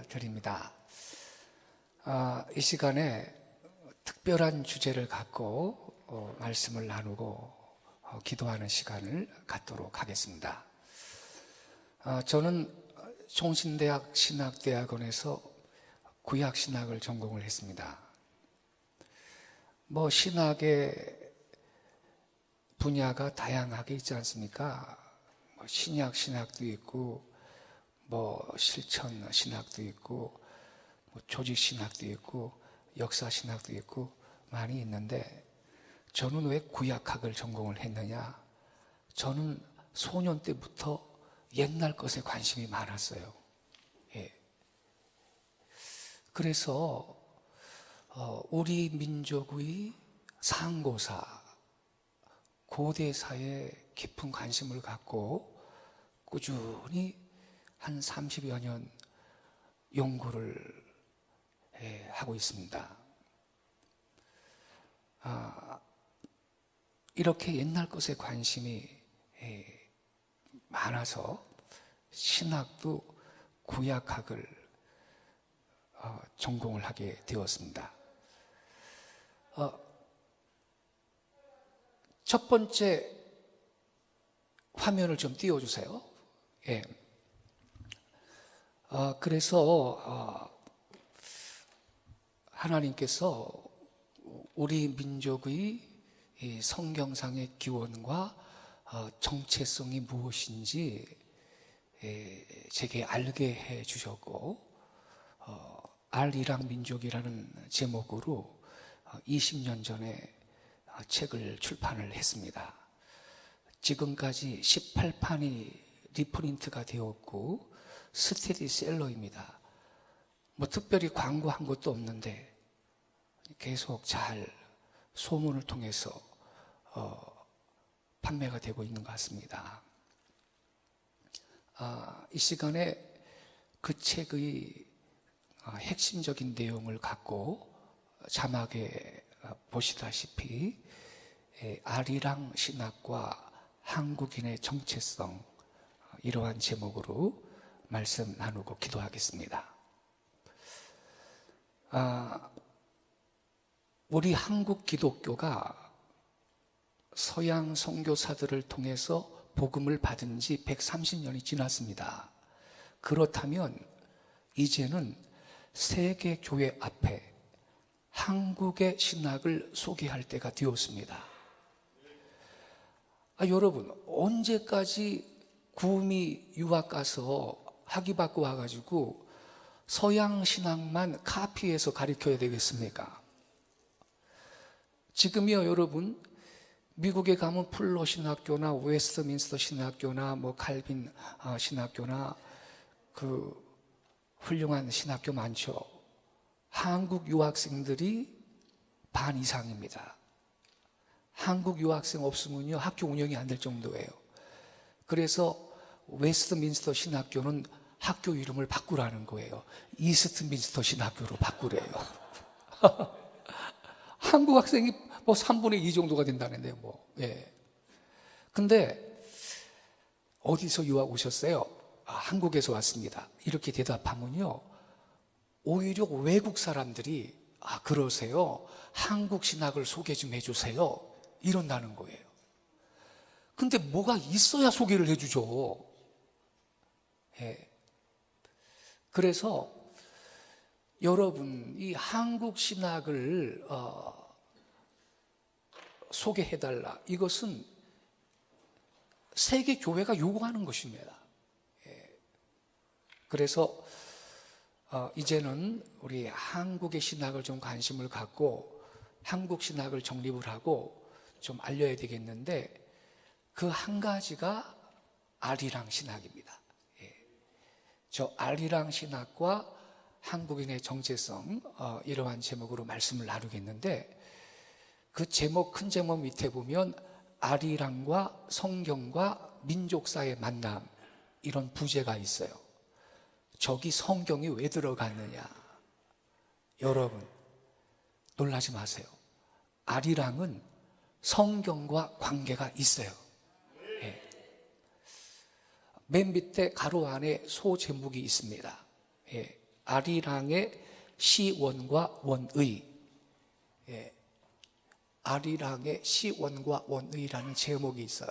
드립니다. 이 시간에 특별한 주제를 갖고 말씀을 나누고 기도하는 시간을 갖도록 하겠습니다. 저는 총신대학 신학대학원에서 구약신학을 전공을 했습니다. 신학의 분야가 다양하게 있지 않습니까? 신약 신학도 있고, 실천 신학도 있고, 조직 신학도 있고, 역사 신학도 있고, 많이 있는데, 저는 왜 구약학을 전공을 했느냐? 저는 소년 때부터 옛날 것에 관심이 많았어요. 그래서 우리 민족의 상고사, 고대사에 깊은 관심을 갖고 꾸준히 한 30여 년 연구를 하고 있습니다. 이렇게 옛날 것에 관심이 많아서 신학도 구약학을 전공을 하게 되었습니다. 첫 번째 화면을 좀 띄워주세요. 그래서 하나님께서 우리 민족의 이 성경상의 기원과 정체성이 무엇인지 제게 알게 해 주셨고, 알이랑 민족이라는 제목으로 20년 전에 책을 출판을 했습니다. 지금까지 18판이 리프린트가 되었고 스테디셀러입니다. 특별히 광고한 것도 없는데 계속 잘 소문을 통해서 판매가 되고 있는 것 같습니다. 이 시간에 그 책의 핵심적인 내용을 갖고 자막에 보시다시피 아리랑 신학과 한국인의 정체성, 이러한 제목으로 말씀 나누고 기도하겠습니다. 우리 한국 기독교가 서양 선교사들을 통해서 복음을 받은 지 130년이 지났습니다. 그렇다면 이제는 세계 교회 앞에 한국의 신학을 소개할 때가 되었습니다. 여러분, 언제까지 구미 유학 가서 학위 받고 와가지고 서양 신학만 카피해서 가르쳐야 되겠습니까? 지금이요, 여러분, 미국에 가면 플러 신학교나 웨스트민스터 신학교나 칼빈 신학교나 훌륭한 신학교 많죠. 한국 유학생들이 반 이상입니다. 한국 유학생 없으면요, 학교 운영이 안 될 정도예요. 그래서 웨스트민스터 신학교는 학교 이름을 바꾸라는 거예요. 이스트민스터 신학교로 바꾸래요. 한국 학생이 3분의 2 정도가 된다는데요, 근데 어디서 유학 오셨어요? 한국에서 왔습니다. 이렇게 대답하면요, 오히려 외국 사람들이 그러세요? 한국 신학을 소개 좀 해주세요. 이런다는 거예요. 근데 뭐가 있어야 소개를 해주죠. 그래서 여러분, 이 한국 신학을 소개해달라. 이것은 세계 교회가 요구하는 것입니다. 그래서 이제는 우리 한국의 신학을 좀 관심을 갖고 한국 신학을 정립을 하고 좀 알려야 되겠는데, 그 한 가지가 아리랑 신학입니다. 저 아리랑 신학과 한국인의 정체성, 이러한 제목으로 말씀을 나누겠는데, 그 제목, 큰 제목 밑에 보면 아리랑과 성경과 민족사의 만남, 이런 부제가 있어요. 저기 성경이 왜 들어갔느냐? 여러분, 놀라지 마세요. 아리랑은 성경과 관계가 있어요. 맨 밑에 가로 안에 소 제목이 있습니다. 아리랑의 시원과 원의, 아리랑의 시원과 원의라는 제목이 있어요.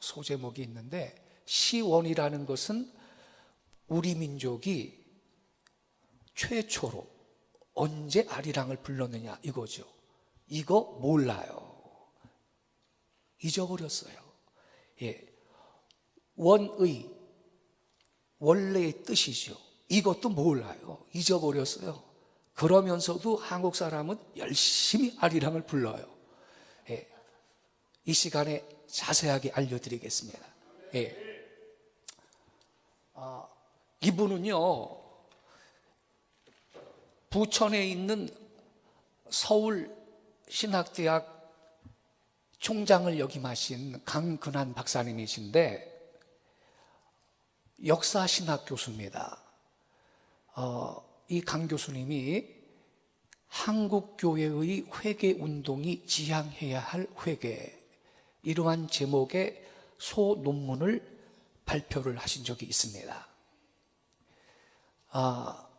소제목이 있는데, 시원이라는 것은 우리 민족이 최초로 언제 아리랑을 불렀느냐 이거죠. 이거 몰라요. 잊어버렸어요. 원의, 원래의 뜻이죠. 이것도 몰라요. 잊어버렸어요. 그러면서도 한국 사람은 열심히 아리랑을 불러요. 이 시간에 자세하게 알려드리겠습니다. 이분은요, 부천에 있는 서울신학대학 총장을 역임하신 강근한 박사님이신데, 역사신학 교수입니다. 이 강 교수님이 한국교회의 회개운동이 지향해야 할 회개, 이러한 제목의 소논문을 발표를 하신 적이 있습니다.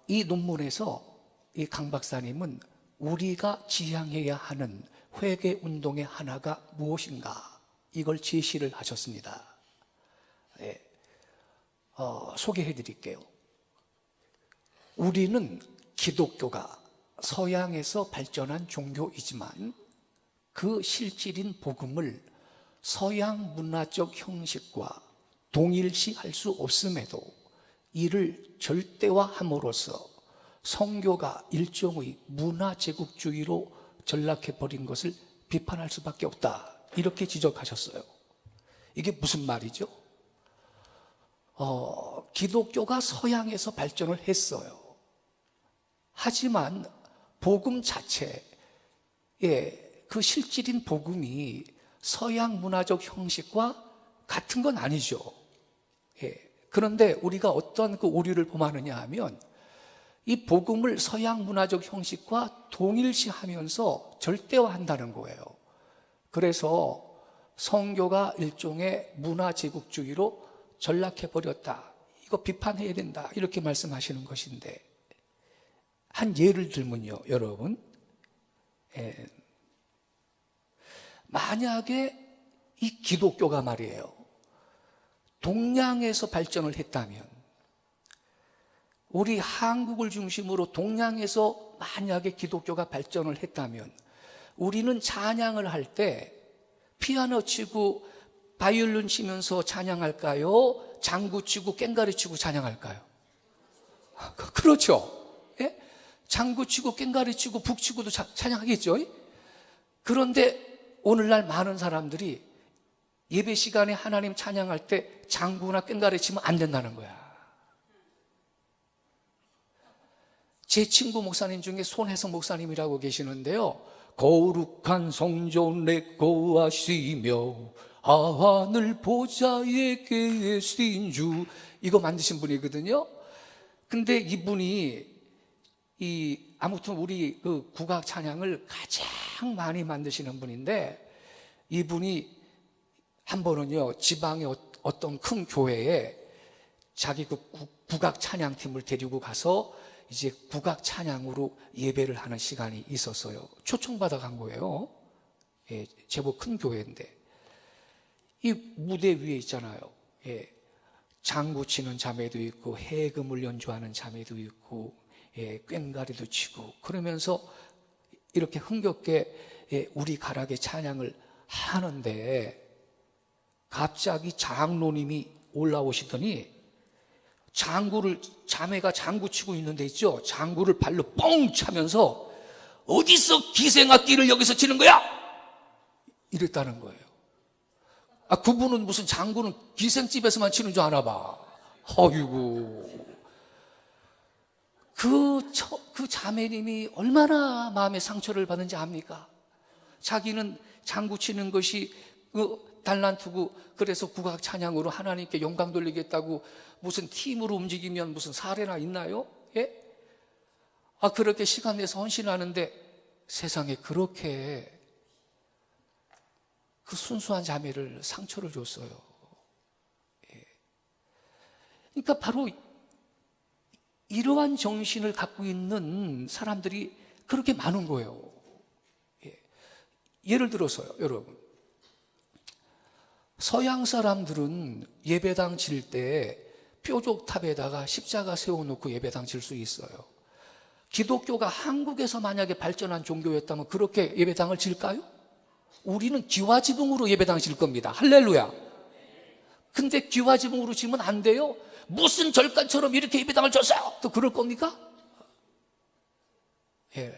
이 논문에서 이 강 박사님은 우리가 지향해야 하는 회개운동의 하나가 무엇인가, 이걸 제시를 하셨습니다. 소개해 드릴게요. 우리는 기독교가 서양에서 발전한 종교이지만 그 실질인 복음을 서양 문화적 형식과 동일시할 수 없음에도 이를 절대화함으로써 성교가 일종의 문화제국주의로 전락해버린 것을 비판할 수밖에 없다, 이렇게 지적하셨어요. 이게 무슨 말이죠? 기독교가 서양에서 발전을 했어요. 하지만 복음 자체의 그 실질인 복음이 서양 문화적 형식과 같은 건 아니죠. 그런데 우리가 어떤 그 오류를 범하느냐 하면, 이 복음을 서양 문화적 형식과 동일시하면서 절대화한다는 거예요. 그래서 성교가 일종의 문화제국주의로 전락해버렸다, 이거 비판해야 된다, 이렇게 말씀하시는 것인데, 한 예를 들면요, 여러분, 만약에 이 기독교가 말이에요, 동양에서 발전을 했다면, 우리 한국을 중심으로 동양에서 만약에 기독교가 발전을 했다면, 우리는 찬양을 할 때 피아노 치고 바이올린 치면서 찬양할까요? 장구 치고 꽹과리 치고 찬양할까요? 그렇죠. 장구 치고 꽹과리 치고 북 치고도 찬양하겠죠. 그런데 오늘날 많은 사람들이 예배 시간에 하나님 찬양할 때 장구나 꽹과리 치면 안 된다는 거야. 제 친구 목사님 중에 손혜성 목사님이라고 계시는데요, 거룩한 성전 내 거하시며 하늘 보좌에 계신 주, 이거 만드신 분이거든요. 근데 이분이 아무튼 우리 그 국악 찬양을 가장 많이 만드시는 분인데, 이분이 한 번은요, 지방의 어떤 큰 교회에 자기 그 국악 찬양팀을 데리고 가서 이제 국악 찬양으로 예배를 하는 시간이 있었어요. 초청받아 간 거예요. 제법 큰 교회인데, 이 무대 위에 있잖아요. 장구 치는 자매도 있고, 해금을 연주하는 자매도 있고, 꽹과리도 치고, 그러면서 이렇게 흥겹게 우리 가락의 찬양을 하는데, 갑자기 장로님이 올라오시더니 자매가 장구 치고 있는데 있죠, 장구를 발로 뻥 차면서 어디서 기생악기를 여기서 치는 거야? 이랬다는 거예요. 그분은 무슨 장구는 기생집에서만 치는 줄 아나 봐. 어이구. 그 자매님이 얼마나 마음의 상처를 받는지 압니까? 자기는 장구 치는 것이 달란트고, 그래서 국악 찬양으로 하나님께 영광 돌리겠다고 무슨 팀으로 움직이면 무슨 사례나 있나요? 그렇게 시간 내서 헌신하는데 세상에 그렇게 그 순수한 자매를 상처를 줬어요. 그러니까 바로 이러한 정신을 갖고 있는 사람들이 그렇게 많은 거예요. 예를 들어서요, 여러분. 서양 사람들은 예배당 질 때 뾰족탑에다가 십자가 세워놓고 예배당 질 수 있어요. 기독교가 한국에서 만약에 발전한 종교였다면 그렇게 예배당을 질까요? 우리는 기와지붕으로 예배당 질 겁니다. 할렐루야. 근데 기와지붕으로 지면 안 돼요? 무슨 절간처럼 이렇게 예배당을 졌어요? 또 그럴 겁니까? 예.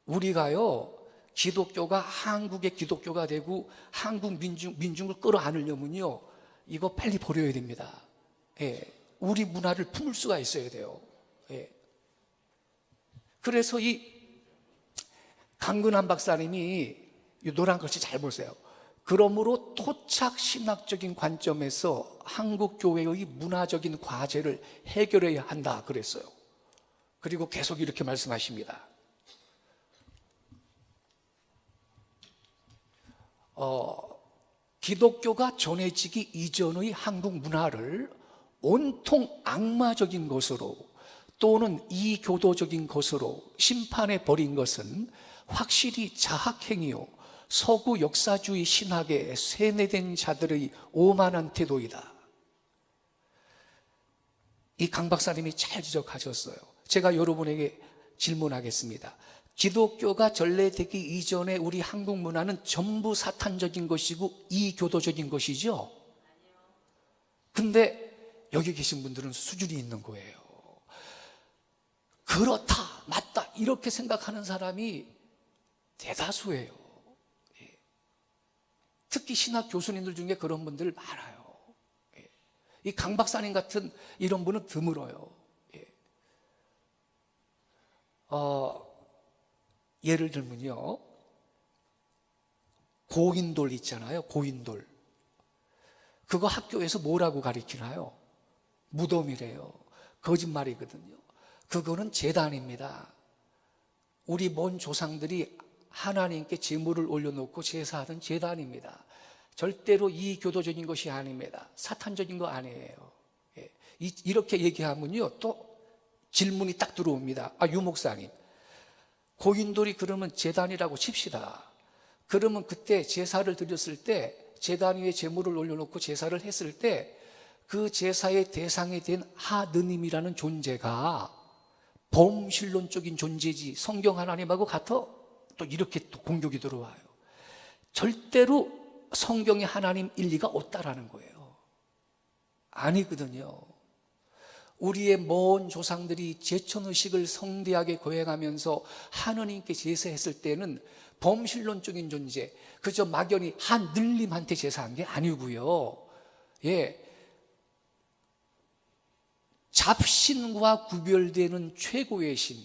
우리가요, 기독교가 한국의 기독교가 되고 한국 민중을 끌어안으려면요, 이거 빨리 버려야 됩니다. 예. 우리 문화를 품을 수가 있어야 돼요. 예. 그래서 이 강근한 박사님이 이 노란 글씨 잘 보세요. 그러므로 토착 신학적인 관점에서 한국 교회의 문화적인 과제를 해결해야 한다 그랬어요. 그리고 계속 이렇게 말씀하십니다. 기독교가 전해지기 이전의 한국 문화를 온통 악마적인 것으로 또는 이교도적인 것으로 심판해 버린 것은 확실히 자학행위요, 서구 역사주의 신학에 세뇌된 자들의 오만한 태도이다. 이 강 박사님이 잘 지적하셨어요. 제가 여러분에게 질문하겠습니다. 기독교가 전래되기 이전에 우리 한국 문화는 전부 사탄적인 것이고 이교도적인 것이죠? 근데 여기 계신 분들은 수준이 있는 거예요. 그렇다, 맞다 이렇게 생각하는 사람이 대다수예요. 특히 신학 교수님들 중에 그런 분들 많아요. 이 강 박사님 같은 이런 분은 드물어요. 예를 들면요, 고인돌 있잖아요. 고인돌. 그거 학교에서 뭐라고 가르치나요? 무덤이래요. 거짓말이거든요. 그거는 제단입니다. 우리 먼 조상들이 하나님께 제물을 올려놓고 제사하던 제단입니다. 절대로 이교도적인 것이 아닙니다. 사탄적인 거 아니에요. 이렇게 얘기하면요, 또 질문이 딱 들어옵니다. 유 목사님, 고인돌이 그러면 제단이라고 칩시다. 그러면 그때 제사를 드렸을 때, 제단 위에 제물을 올려놓고 제사를 했을 때 그 제사의 대상이 된 하느님이라는 존재가 범신론적인 존재지 성경 하나님하고 같아? 또 이렇게 또 공격이 들어와요. 절대로 성경의 하나님 일리가 없다라는 거예요. 아니거든요. 우리의 먼 조상들이 제천의식을 성대하게 거행하면서 하느님께 제사했을 때는 범신론적인 존재, 그저 막연히 하늘님한테 제사한 게 아니고요. 예, 잡신과 구별되는 최고의 신,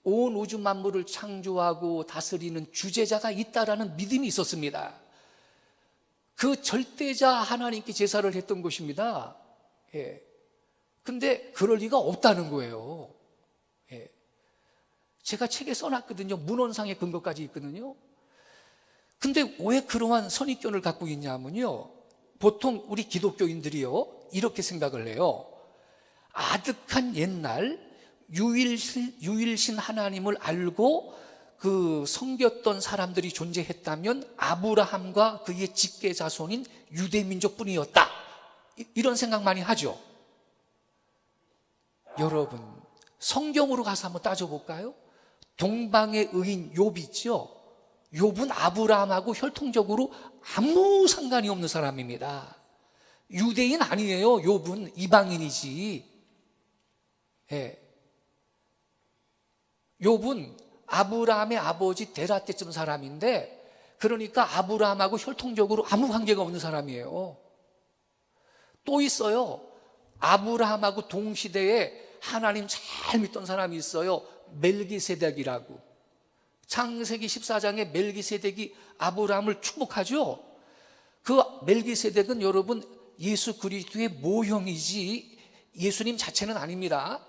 온 우주 만물을 창조하고 다스리는 주제자가 있다라는 믿음이 있었습니다. 그 절대자 하나님께 제사를 했던 것입니다. 예. 근데 그럴 리가 없다는 거예요. 예. 제가 책에 써놨거든요. 문헌상의 근거까지 있거든요. 근데 왜 그러한 선입견을 갖고 있냐면요, 보통 우리 기독교인들이요, 이렇게 생각을 해요. 아득한 옛날 유일신 하나님을 알고 그 섬겼던 사람들이 존재했다면 아브라함과 그의 직계 자손인 유대민족뿐이었다, 이런 생각 많이 하죠. 여러분, 성경으로 가서 한번 따져볼까요? 동방의 의인 욥 있죠? 욥은 아브라함하고 혈통적으로 아무 상관이 없는 사람입니다. 유대인 아니에요. 욥은 이방인이지. 예. 욥은 아브라함의 아버지 데라 때쯤 사람인데, 그러니까 아브라함하고 혈통적으로 아무 관계가 없는 사람이에요. 또 있어요. 아브라함하고 동시대에 하나님 잘 믿던 사람이 있어요. 멜기세덱이라고. 창세기 14장에 멜기세덱이 아브라함을 축복하죠. 그 멜기세덱은 여러분 예수 그리스도의 모형이지 예수님 자체는 아닙니다.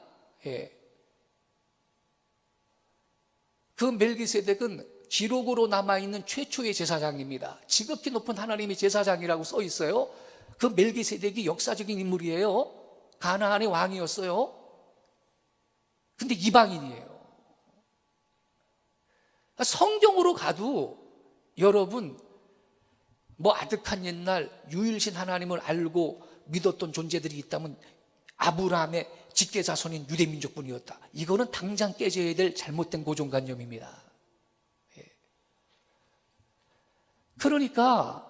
예. 그 멜기세덱은 기록으로 남아있는 최초의 제사장입니다. 지극히 높은 하나님의 제사장이라고 써 있어요. 그 멜기세덱이 역사적인 인물이에요. 가나안의 왕이었어요. 근데 이방인이에요. 성경으로 가도 여러분 뭐 아득한 옛날 유일신 하나님을 알고 믿었던 존재들이 있다면 아브라함의 직계자손인 유대민족뿐이었다. 이거는 당장 깨져야 될 잘못된 고정관념입니다. 그러니까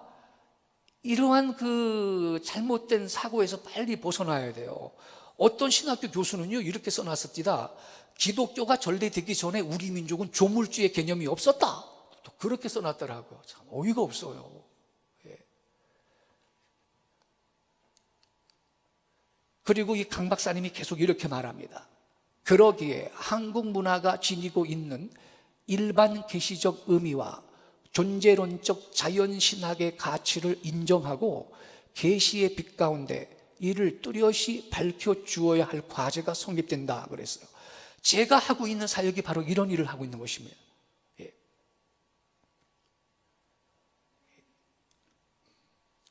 이러한 그 잘못된 사고에서 빨리 벗어나야 돼요. 어떤 신학교 교수는요 이렇게 써놨습니다. 기독교가 전래되기 전에 우리 민족은 조물주의 개념이 없었다. 또 그렇게 써놨더라고요. 참 어이가 없어요. 그리고 이 강 박사님이 계속 이렇게 말합니다. 그러기에 한국 문화가 지니고 있는 일반 계시적 의미와 존재론적 자연신학의 가치를 인정하고 계시의 빛 가운데 이를 뚜렷이 밝혀주어야 할 과제가 성립된다 그랬어요. 제가 하고 있는 사역이 바로 이런 일을 하고 있는 것입니다.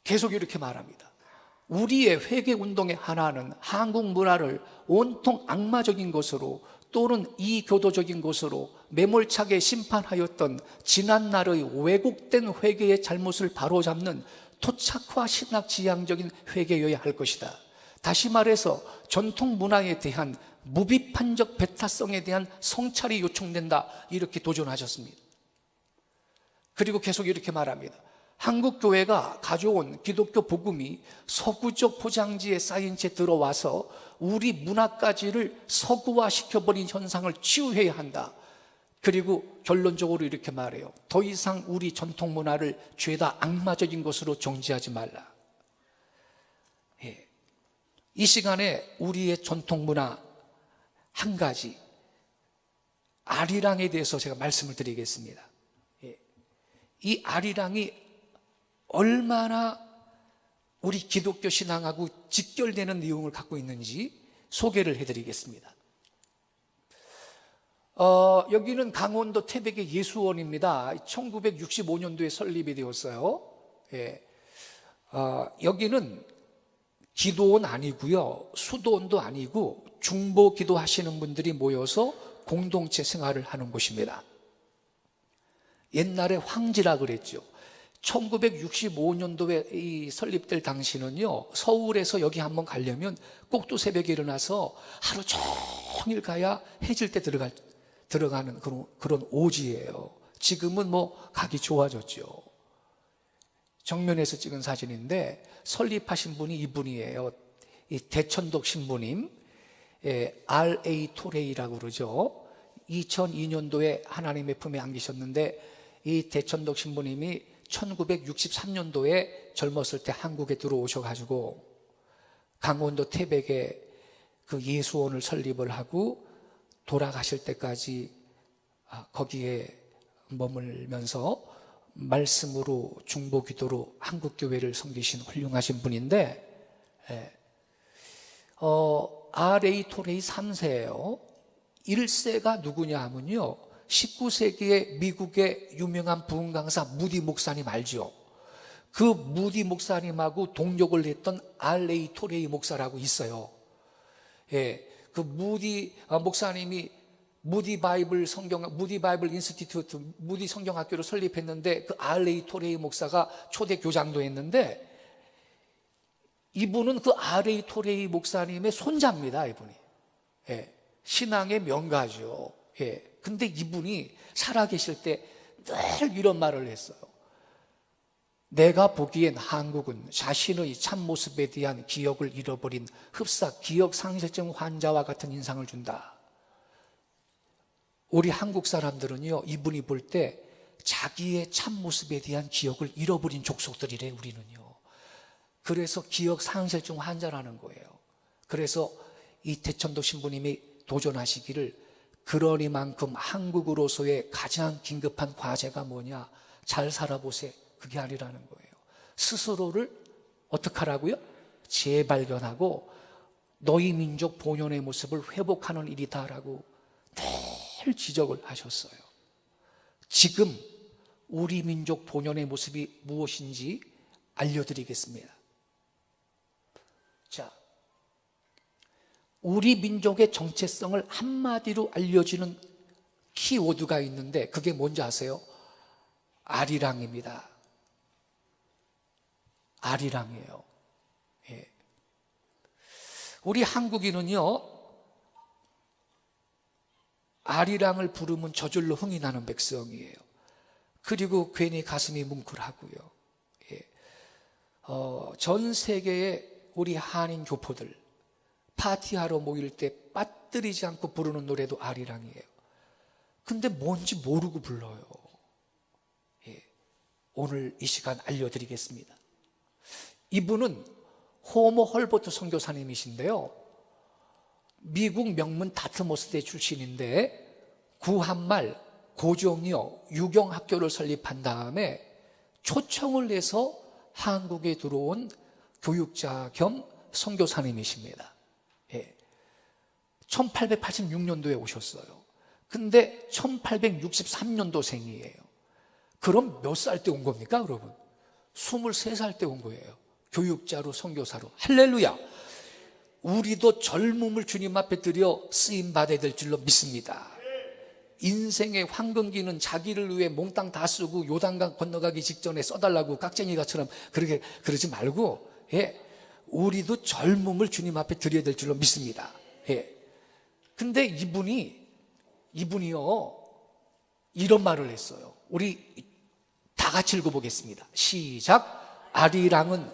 계속 이렇게 말합니다. 우리의 회개운동의 하나는 한국 문화를 온통 악마적인 것으로 또는 이교도적인 것으로 매몰차게 심판하였던 지난날의 왜곡된 회개의 잘못을 바로잡는 토착화 신학지향적인 회개여야 할 것이다. 다시 말해서 전통 문화에 대한 무비판적 배타성에 대한 성찰이 요청된다. 이렇게 도전하셨습니다. 그리고 계속 이렇게 말합니다. 한국 교회가 가져온 기독교 복음이 서구적 포장지에 쌓인 채 들어와서 우리 문화까지를 서구화시켜버린 현상을 치유해야 한다. 그리고 결론적으로 이렇게 말해요. 더 이상 우리 전통 문화를 죄다 악마적인 것으로 정지하지 말라. 이 시간에 우리의 전통 문화 한 가지 아리랑에 대해서 제가 말씀을 드리겠습니다. 이 아리랑이 얼마나 우리 기독교 신앙하고 직결되는 내용을 갖고 있는지 소개를 해드리겠습니다. 여기는 강원도 태백의 예수원입니다. 1965년도에 설립이 되었어요. 여기는 기도원 아니고요, 수도원도 아니고 중보 기도하시는 분들이 모여서 공동체 생활을 하는 곳입니다. 옛날에 황지라 그랬죠. 1965년도에 이 설립될 당시는요, 서울에서 여기 한번 가려면 꼭두 새벽에 일어나서 하루 종일 가야 해질 때 들어가는 그런 오지예요. 지금은 뭐 가기 좋아졌죠. 정면에서 찍은 사진인데 설립하신 분이 이분이에요. 이 대천독 신부님, R.A. 토레이라고 그러죠. 2002년도에 하나님의 품에 안기셨는데 이 대천독 신부님이 1963년도에 젊었을 때 한국에 들어오셔가지고 강원도 태백에 그 예수원을 설립을 하고 돌아가실 때까지 거기에 머물면서 말씀으로 중보기도로 한국교회를 섬기신 훌륭하신 분인데, R.A. 토레이 3세예요. 1세가 누구냐 하면요, 19세기에 미국의 유명한 부흥 강사 무디 목사님 알죠? 그 무디 목사님하고 동역을 했던 R.A. 토레이 목사라고 있어요. 그 무디 목사님이 무디 바이블 인스티튜트, 무디 성경학교를 설립했는데 그 R.A. 토레이 목사가 초대 교장도 했는데 이분은 그 R.A. 토레이 목사님의 손자입니다. 이분이 신앙의 명가죠. 근데 이분이 살아계실 때 늘 이런 말을 했어요. 내가 보기엔 한국은 자신의 참모습에 대한 기억을 잃어버린 흡사 기억상실증 환자와 같은 인상을 준다. 우리 한국 사람들은요, 이분이 볼 때 자기의 참모습에 대한 기억을 잃어버린 족속들이래, 우리는요. 그래서 기억상실증 환자라는 거예요. 그래서 이 대천도 신부님이 도전하시기를 그러니만큼 한국으로서의 가장 긴급한 과제가 뭐냐? 잘 살아보세. 그게 아니라는 거예요. 스스로를 어떻게 하라고요? 재발견하고 너희 민족 본연의 모습을 회복하는 일이다라고 늘 지적을 하셨어요. 지금 우리 민족 본연의 모습이 무엇인지 알려드리겠습니다. 자, 우리 민족의 정체성을 한마디로 알려주는 키워드가 있는데 그게 뭔지 아세요? 아리랑입니다. 아리랑이에요. 예. 우리 한국인은요, 아리랑을 부르면 저절로 흥이 나는 백성이에요. 그리고 괜히 가슴이 뭉클하고요. 예. 전 세계의 우리 한인 교포들 파티하러 모일 때 빠뜨리지 않고 부르는 노래도 아리랑이에요. 근데 뭔지 모르고 불러요. 예. 오늘 이 시간 알려드리겠습니다. 이분은 호모 헐버트 선교사님이신데요, 미국 명문 다트모스대 출신인데 구한말 고종이요 유경학교를 설립한 다음에 초청을 해서 한국에 들어온 교육자 겸 선교사님이십니다. 예. 1886년도에 오셨어요. 근데 1863년도생이에요. 그럼 몇 살 때 온 겁니까, 여러분? 23살 때 온 거예요. 교육자로, 선교사로. 할렐루야! 우리도 젊음을 주님 앞에 드려 쓰임 받아야 될 줄로 믿습니다. 인생의 황금기는 자기를 위해 몽땅 다 쓰고 요단강 건너가기 직전에 써달라고 깍쟁이가처럼 그러지 말고, 예, 우리도 젊음을 주님 앞에 드려야 될 줄로 믿습니다. 예. 근데 이분이요 이런 말을 했어요. 우리 다 같이 읽어보겠습니다. 시작. 아리랑은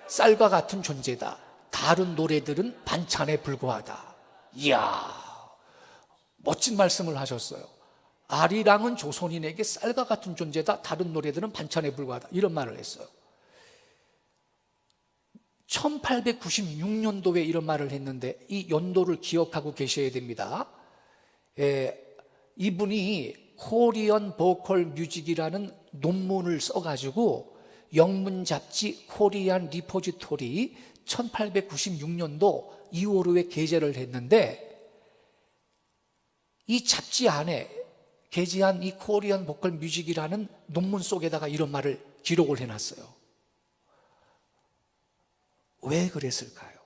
쌀과 같은 존재다. 다른 노래들은 반찬에 불과하다. 이야, 멋진 말씀을 하셨어요. 아리랑은 조선인에게 쌀과 같은 존재다. 다른 노래들은 반찬에 불과하다. 이런 말을 했어요. 1896년도에 이런 말을 했는데 이 연도를 기억하고 계셔야 됩니다. 이분이 코리안 보컬 뮤직이라는 논문을 써가지고 영문 잡지 코리안 리포지토리 1896년도 2월호에 게재를 했는데, 이 잡지 안에 게재한 이 코리안 보컬 뮤직이라는 논문 속에다가 이런 말을 기록을 해놨어요. 왜 그랬을까요?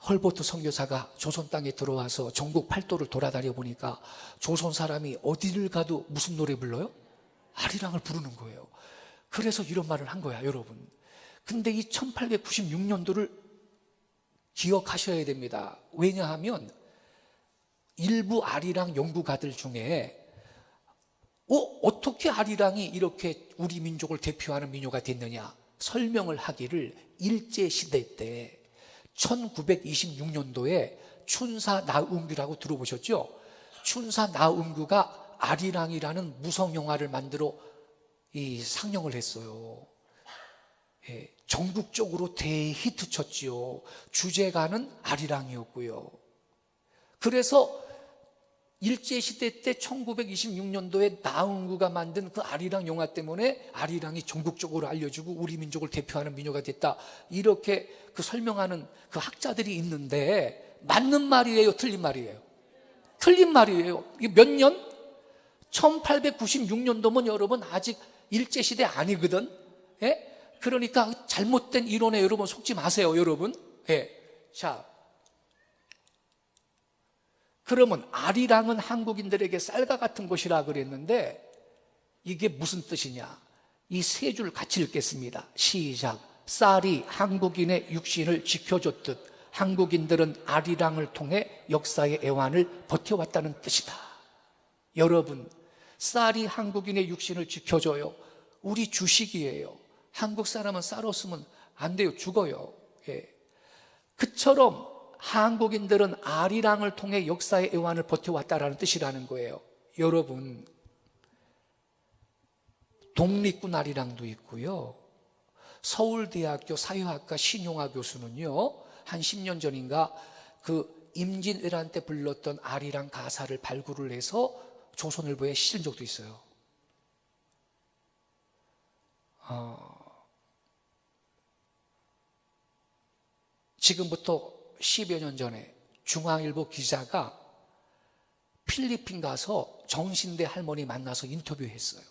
헐버트 선교사가 조선 땅에 들어와서 전국 팔도를 돌아다녀 보니까 조선 사람이 어디를 가도 무슨 노래 불러요? 아리랑을 부르는 거예요. 그래서 이런 말을 한 거야, 여러분. 근데 이 1896년도를 기억하셔야 됩니다. 왜냐하면 일부 아리랑 연구가들 중에 어떻게 아리랑이 이렇게 우리 민족을 대표하는 민요가 됐느냐 설명을 하기를, 일제시대 때 1926년도에 춘사 나은규라고 들어보셨죠? 춘사 나은규가 아리랑이라는 무성영화를 만들어 상영을 했어요. 예, 전국적으로 대히트 쳤지요. 주제가는 아리랑이었고요. 그래서 일제시대 때 1926년도에 나은구가 만든 그 아리랑 영화 때문에 아리랑이 전국적으로 알려지고 우리 민족을 대표하는 민요가 됐다, 이렇게 그 설명하는 그 학자들이 있는데, 맞는 말이에요, 틀린 말이에요? 틀린 말이에요. 이게 몇 년? 1896년도면 여러분 아직 일제시대 아니거든. 예? 그러니까 잘못된 이론에 여러분 속지 마세요, 여러분. 예. 자, 그러면 아리랑은 한국인들에게 쌀과 같은 것이라 그랬는데 이게 무슨 뜻이냐? 이 세 줄 같이 읽겠습니다. 시작. 쌀이 한국인의 육신을 지켜줬듯 한국인들은 아리랑을 통해 역사의 애환을 버텨왔다는 뜻이다. 여러분, 쌀이 한국인의 육신을 지켜줘요. 우리 주식이에요. 한국 사람은 쌀 없으면 안 돼요. 죽어요. 예. 그처럼 한국인들은 아리랑을 통해 역사의 애환을 버텨왔다라는 뜻이라는 거예요. 여러분, 독립군 아리랑도 있고요. 서울대학교 사회학과 신용화 교수는요, 한 10년 전인가 그 임진왜란 때 불렀던 아리랑 가사를 발굴을 해서 조선일보에 실은 적도 있어요. 지금부터 10여 년 전에 중앙일보 기자가 필리핀 가서 정신대 할머니 만나서 인터뷰했어요.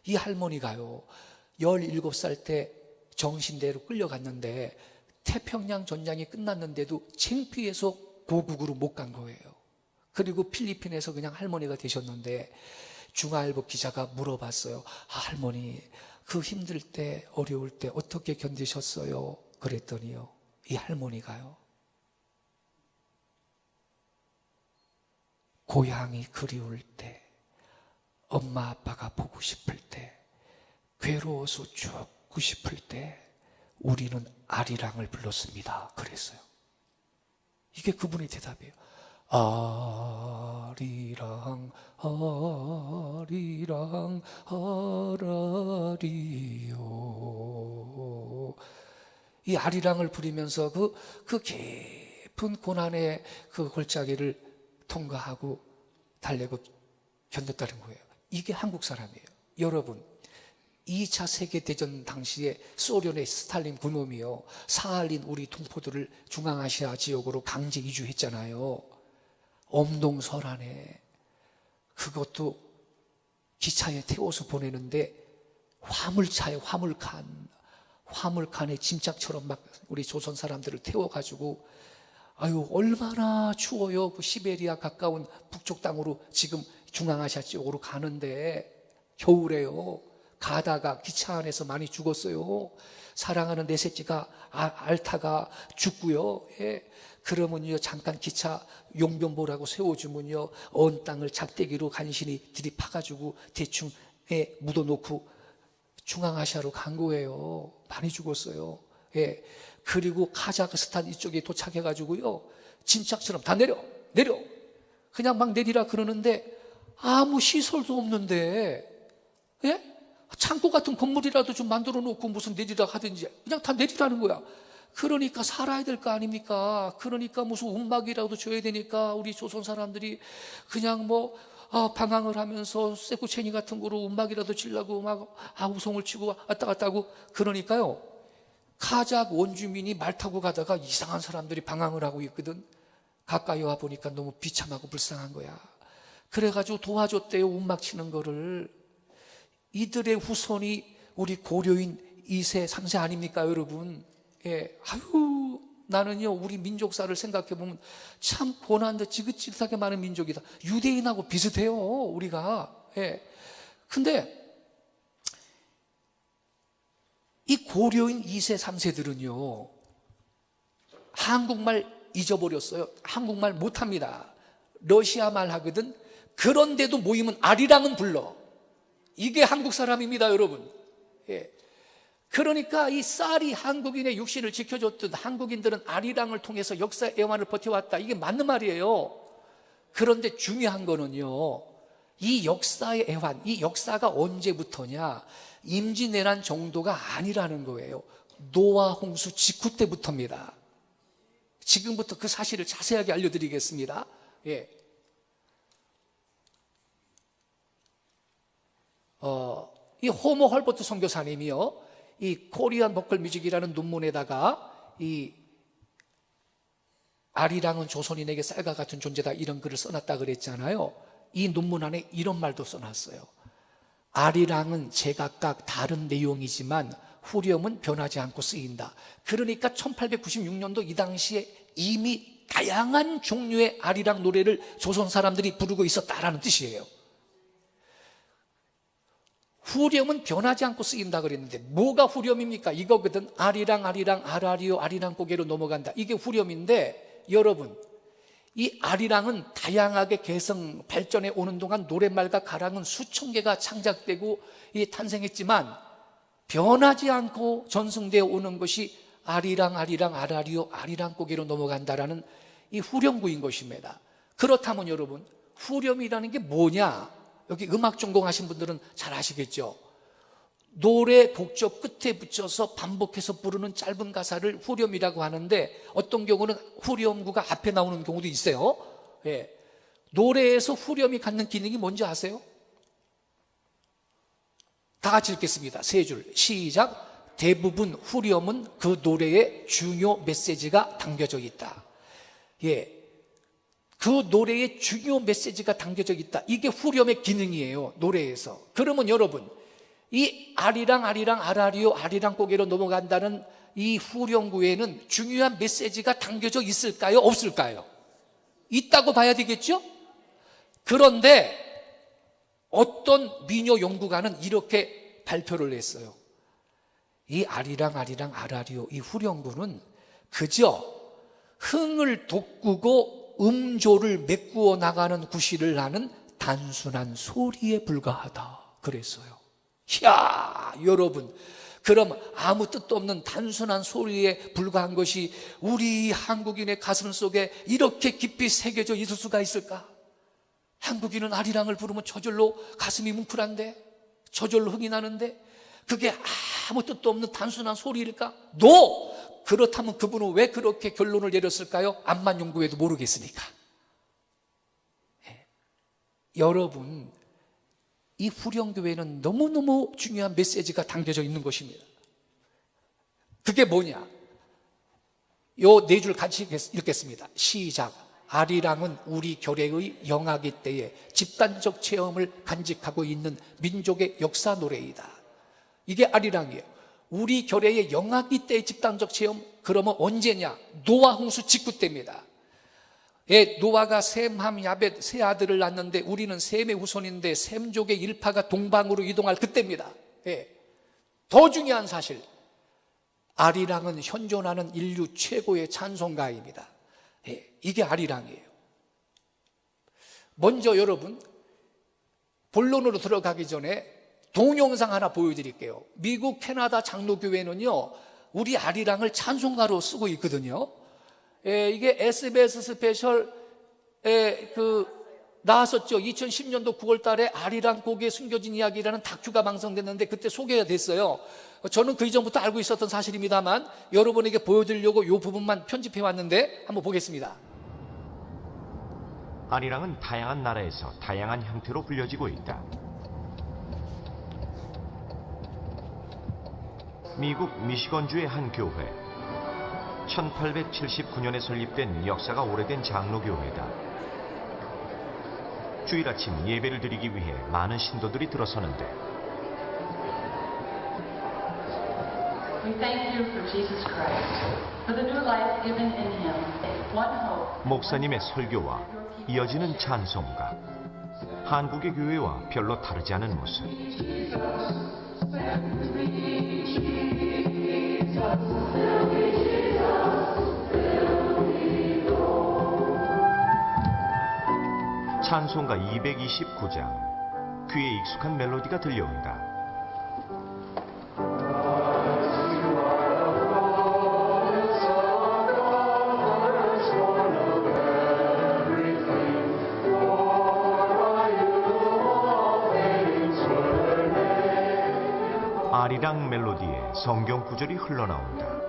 이 할머니가요, 17살 때 정신대로 끌려갔는데 태평양 전쟁이 끝났는데도 창피해서 고국으로 못 간 거예요. 그리고 필리핀에서 그냥 할머니가 되셨는데 중앙일보 기자가 물어봤어요. 할머니, 그 힘들 때, 어려울 때 어떻게 견디셨어요? 그랬더니요, 이 할머니가요, 고향이 그리울 때, 엄마 아빠가 보고 싶을 때, 괴로워서 죽고 싶을 때 우리는 아리랑을 불렀습니다. 그랬어요. 이게 그분의 대답이에요. 아리랑 아리랑 아라리요. 이 아리랑을 부리면서 그 깊은 고난의 그 골짜기를 통과하고 달래고 견뎠다는 거예요. 이게 한국 사람이에요. 여러분, 2차 세계대전 당시에 소련의 스탈린 군놈이요, 사할린 우리 동포들을 중앙아시아 지역으로 강제 이주했잖아요. 엄동설안에. 그것도 기차에 태워서 보내는데 화물차에 화물칸에 짐짝처럼 막 우리 조선 사람들을 태워가지고, 아유 얼마나 추워요. 그 시베리아 가까운 북쪽 땅으로 지금 중앙아시아 지역으로 가는데 겨울에요. 가다가 기차 안에서 많이 죽었어요. 사랑하는 내 새끼가 앓다가 죽고요. 예. 그러면요, 잠깐 기차 용변보라고 세워주면요, 언 땅을 작대기로 간신히 들이파가지고 대충 묻어놓고 중앙아시아로 간 거예요. 많이 죽었어요. 예. 그리고 카자흐스탄 이쪽에 도착해가지고요, 짐짝처럼 다 내려 그냥 막 내리라 그러는데 아무 시설도 없는데, 예? 창고 같은 건물이라도 좀 만들어 놓고 무슨 내리라 하든지 그냥 다 내리라는 거야. 그러니까 살아야 될 거 아닙니까? 그러니까 무슨 움막이라도 줘야 되니까 우리 조선 사람들이 그냥 방황을 하면서 쇠구챙이 같은 거로 움막이라도 치려고 막 우성을 치고 왔다 갔다 하고. 그러니까요, 카자흐 원주민이 말 타고 가다가 이상한 사람들이 방황을 하고 있거든. 가까이 와 보니까 너무 비참하고 불쌍한 거야. 그래가지고 도와줬대요, 움막 치는 거를. 이들의 후손이 우리 고려인 2세, 3세 아닙니까, 여러분? 예. 아유, 나는요, 우리 민족사를 생각해보면 참 고난도 지긋지긋하게 많은 민족이다. 유대인하고 비슷해요, 우리가. 예. 근데 이 고려인 2세, 3세들은요, 한국말 잊어버렸어요. 한국말 못합니다. 러시아 말 하거든. 그런데도 모이면 아리랑은 불러. 이게 한국 사람입니다, 여러분. 예. 그러니까 이 쌀이 한국인의 육신을 지켜줬던 한국인들은 아리랑을 통해서 역사의 애환을 버텨왔다. 이게 맞는 말이에요. 그런데 중요한 거는요, 이 역사의 애환, 이 역사가 언제부터냐, 임진왜란 정도가 아니라는 거예요. 노아 홍수 직후 때부터입니다. 지금부터 그 사실을 자세하게 알려드리겠습니다. 예. 이 호모 헐버트 선교사님이요, 이 코리안 보컬 뮤직이라는 논문에다가 이 아리랑은 조선인에게 쌀과 같은 존재다, 이런 글을 써놨다 그랬잖아요. 이 논문 안에 이런 말도 써놨어요. 아리랑은 제각각 다른 내용이지만 후렴은 변하지 않고 쓰인다. 그러니까 1896년도 이 당시에 이미 다양한 종류의 아리랑 노래를 조선 사람들이 부르고 있었다라는 뜻이에요. 후렴은 변하지 않고 쓰인다 그랬는데 뭐가 후렴입니까? 이거거든. 아리랑 아리랑 아라리요 아리랑 고개로 넘어간다. 이게 후렴인데, 여러분, 이 아리랑은 다양하게 개성 발전해 오는 동안 노랫말과 가랑은 수천 개가 창작되고 탄생했지만 변하지 않고 전승되어 오는 것이 아리랑 아리랑 아라리요 아리랑 고개로 넘어간다라는 이 후렴구인 것입니다. 그렇다면 여러분, 후렴이라는 게 뭐냐? 여기 음악 전공하신 분들은 잘 아시겠죠? 노래 곡조 끝에 붙여서 반복해서 부르는 짧은 가사를 후렴이라고 하는데, 어떤 경우는 후렴구가 앞에 나오는 경우도 있어요. 예. 노래에서 후렴이 갖는 기능이 뭔지 아세요? 다 같이 읽겠습니다. 세 줄 시작. 대부분 후렴은 그 노래의 중요 메시지가 담겨져 있다. 예. 그 노래의 중요 메시지가 담겨져 있다. 이게 후렴의 기능이에요, 노래에서. 그러면 여러분, 이 아리랑 아리랑 아라리요 아리랑 고개로 넘어간다는 이 후렴구에는 중요한 메시지가 담겨져 있을까요? 없을까요? 있다고 봐야 되겠죠? 그런데 어떤 민요 연구가는 이렇게 발표를 했어요. 이 아리랑 아리랑 아라리오 이 후렴구는 그저 흥을 돋구고 음조를 메꾸어 나가는 구실을 하는 단순한 소리에 불과하다 그랬어요. 이야, 여러분, 그럼 아무 뜻도 없는 단순한 소리에 불과한 것이 우리 한국인의 가슴 속에 이렇게 깊이 새겨져 있을 수가 있을까? 한국인은 아리랑을 부르면 저절로 가슴이 뭉클한데, 저절로 흥이 나는데, 그게 아무 뜻도 없는 단순한 소리일까? 그렇다면 그분은 왜 그렇게 결론을 내렸을까요? 암만 연구해도 모르겠으니까. 여러분, 이 후렴교회는 너무너무 중요한 메시지가 담겨져 있는 것입니다. 그게 뭐냐? 요 네 줄 같이 읽겠습니다. 시작. 아리랑은 우리 교례의 영아기 때에 집단적 체험을 간직하고 있는 민족의 역사 노래이다. 이게 아리랑이에요. 우리 교례의 영아기 때의 집단적 체험, 그러면 언제냐? 노아 홍수 직후 때입니다. 노아가 셈, 함, 야벳 세 아들을 낳았는데 우리는 셈의 후손인데 셈족의 일파가 동방으로 이동할 그때입니다. 더 중요한 사실, 아리랑은 현존하는 인류 최고의 찬송가입니다. 이게 아리랑이에요. 먼저 여러분, 본론으로 들어가기 전에 동영상 하나 보여드릴게요. 미국 캐나다 장로교회는요, 우리 아리랑을 찬송가로 쓰고 있거든요. 이게 SBS 스페셜에 나왔었죠. 2010년도 9월 달에 아리랑 곡에 숨겨진 이야기라는 다큐가 방송됐는데 그때 소개가 됐어요. 저는 그 이전부터 알고 있었던 사실입니다만 여러분에게 보여드리려고 이 부분만 편집해 왔는데 한번 보겠습니다. 아리랑은 다양한 나라에서 다양한 형태로 불려지고 있다. 미국 미시건주의 한 교회, 1879년에 설립된 역사가 오래된 장로교회다. 주일 아침 예배를 드리기 위해 많은 신도들이 들어서는데 목사님의 설교와 이어지는 찬송가, 한국의 교회와 별로 다르지 않은 모습. 찬송가 229장, 귀에 익숙한 멜로디가 들려온다. 아리랑 멜로디에 성경 구절이 흘러나온다.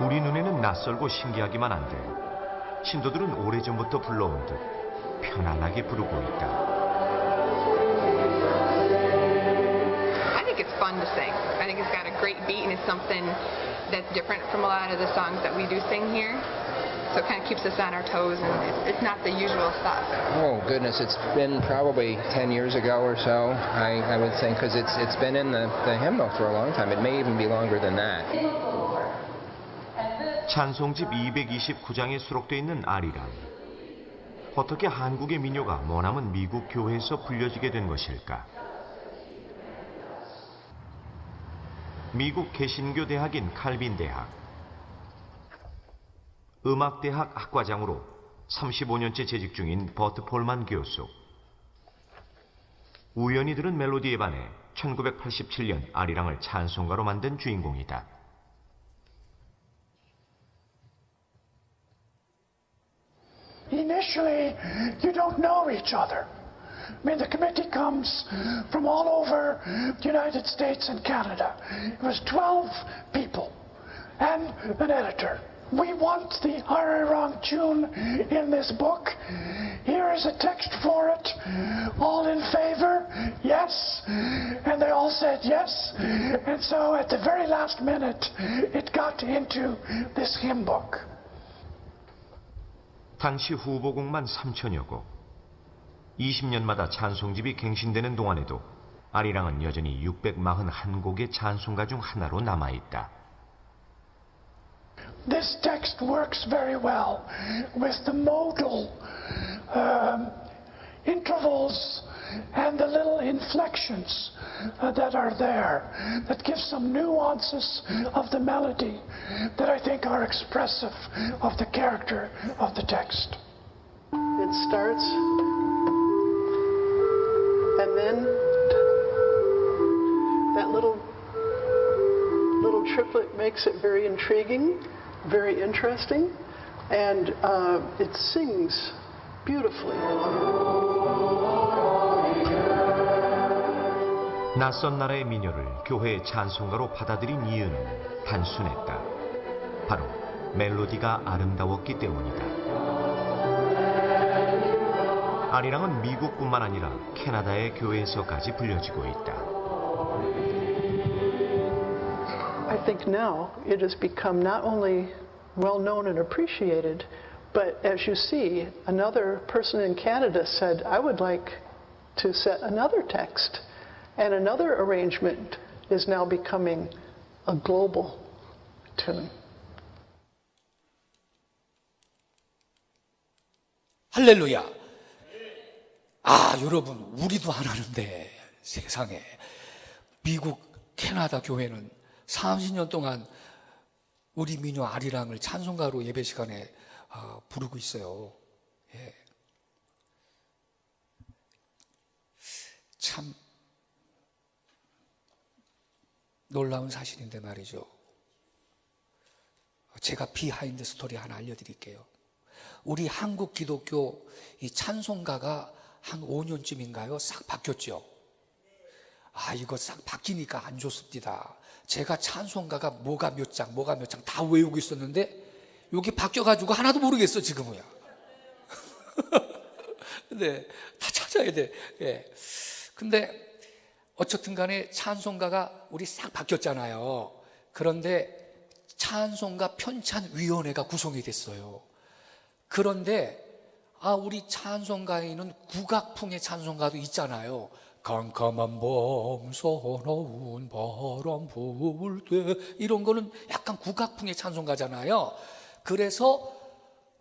우리 눈에는 낯설고 신기하기만 한데 신도들은 오래전부터 불러온 듯 편안하게 부르고 있다. I think it's fun to sing. I think it's got a great beat and it's something that's different from a lot of the songs that we do sing here. So it kind of keeps us on our toes and it's not the usual stuff. Oh goodness, it's been probably 10 years ago or so, I would think, because it's been in the hymnal for a long time. It may even be longer than that. 찬송집 229장에 수록되어 있는 아리랑. 어떻게 한국의 민요가 머나먼 미국 교회에서 불려지게 된 것일까? 미국 개신교 대학인 칼빈 대학. 음악대학 학과장으로 35년째 재직 중인 버트 폴만 교수. 우연히 들은 멜로디에 반해 1987년 아리랑을 찬송가로 만든 주인공이다. Initially, you don't know each other. I mean, the committee comes from all over the United States and Canada. It was 12 people and an editor. We want the Arirang tune in this book. Here is a text for it. All in favor? Yes. And they all said yes. And so at the very last minute, it got into this hymn book. 당시 후보곡만 3,000여 곡. 20년마다 찬송집이 갱신되는 동안에도 아리랑은 여전히 641곡의 찬송가 중 하나로 남아있다. This text works very well with the modal intervals and the little inflections that are there, that give some nuances of the melody that I think are expressive of the character of the text. It starts, and then that little triplet makes it very intriguing, very interesting, and it sings beautifully. 낯선 나라의 민요를 교회의 찬송가로 받아들인 이유는 단순했다. 바로 멜로디가 아름다웠기 때문이다. 아리랑은 미국뿐만 아니라 캐나다의 교회에서까지 불려지고 있다. I think now it has become not only well known and appreciated, but as you see, another person in Canada said, I would like to set another text. And another arrangement is now becoming a global tune. 할렐루야. 아, 여러분, 우리도 안 하는데 세상에 미국, 캐나다 교회는 30년 동안 우리 민요 아리랑을 찬송가로 예배 시간에 부르고 있어요. 예. 참 놀라운 사실인데 말이죠. 제가 비하인드 스토리 하나 알려드릴게요. 우리 한국 기독교 이 찬송가가 한 5년쯤인가요? 싹 바뀌었죠. 아, 이거 싹 바뀌니까 안 좋습니다. 제가 찬송가가 뭐가 몇 장 다 외우고 있었는데 여기 바뀌어가지고 하나도 모르겠어 지금은. 근데 다 찾아야 돼. 예. 근데 어쨌든 간에 찬송가가 우리 싹 바뀌었잖아요. 그런데 찬송가 편찬위원회가 구성이 됐어요. 그런데 우리 찬송가에는 국악풍의 찬송가도 있잖아요. 캄캄한 밤 서러운 바람 불 때, 이런 거는 약간 국악풍의 찬송가잖아요. 그래서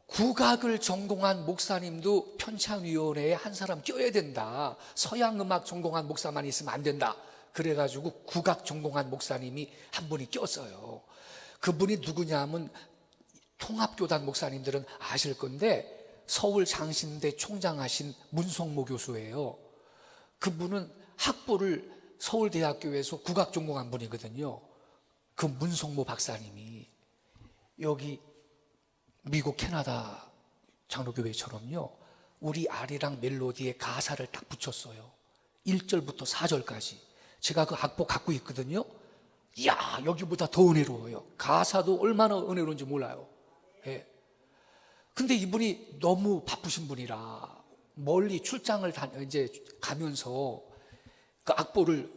국악을 전공한 목사님도 편찬위원회에 한 사람 껴야 된다. 서양음악 전공한 목사만 있으면 안 된다. 그래가지고 국악 전공한 목사님이 한 분이 꼈어요. 그분이 누구냐면 통합교단 목사님들은 아실 건데 서울 장신대 총장하신 문성모 교수예요. 그분은 학부를 서울대학교에서 국악 전공한 분이거든요. 그 문성모 박사님이 여기 미국, 캐나다 장로교회처럼요, 우리 아리랑 멜로디에 가사를 딱 붙였어요. 1절부터 4절까지. 제가 그 악보 갖고 있거든요. 이야, 여기보다 더 은혜로워요. 가사도 얼마나 은혜로운지 몰라요. 예. 근데 이분이 너무 바쁘신 분이라 멀리 출장을 이제 가면서 그 악보를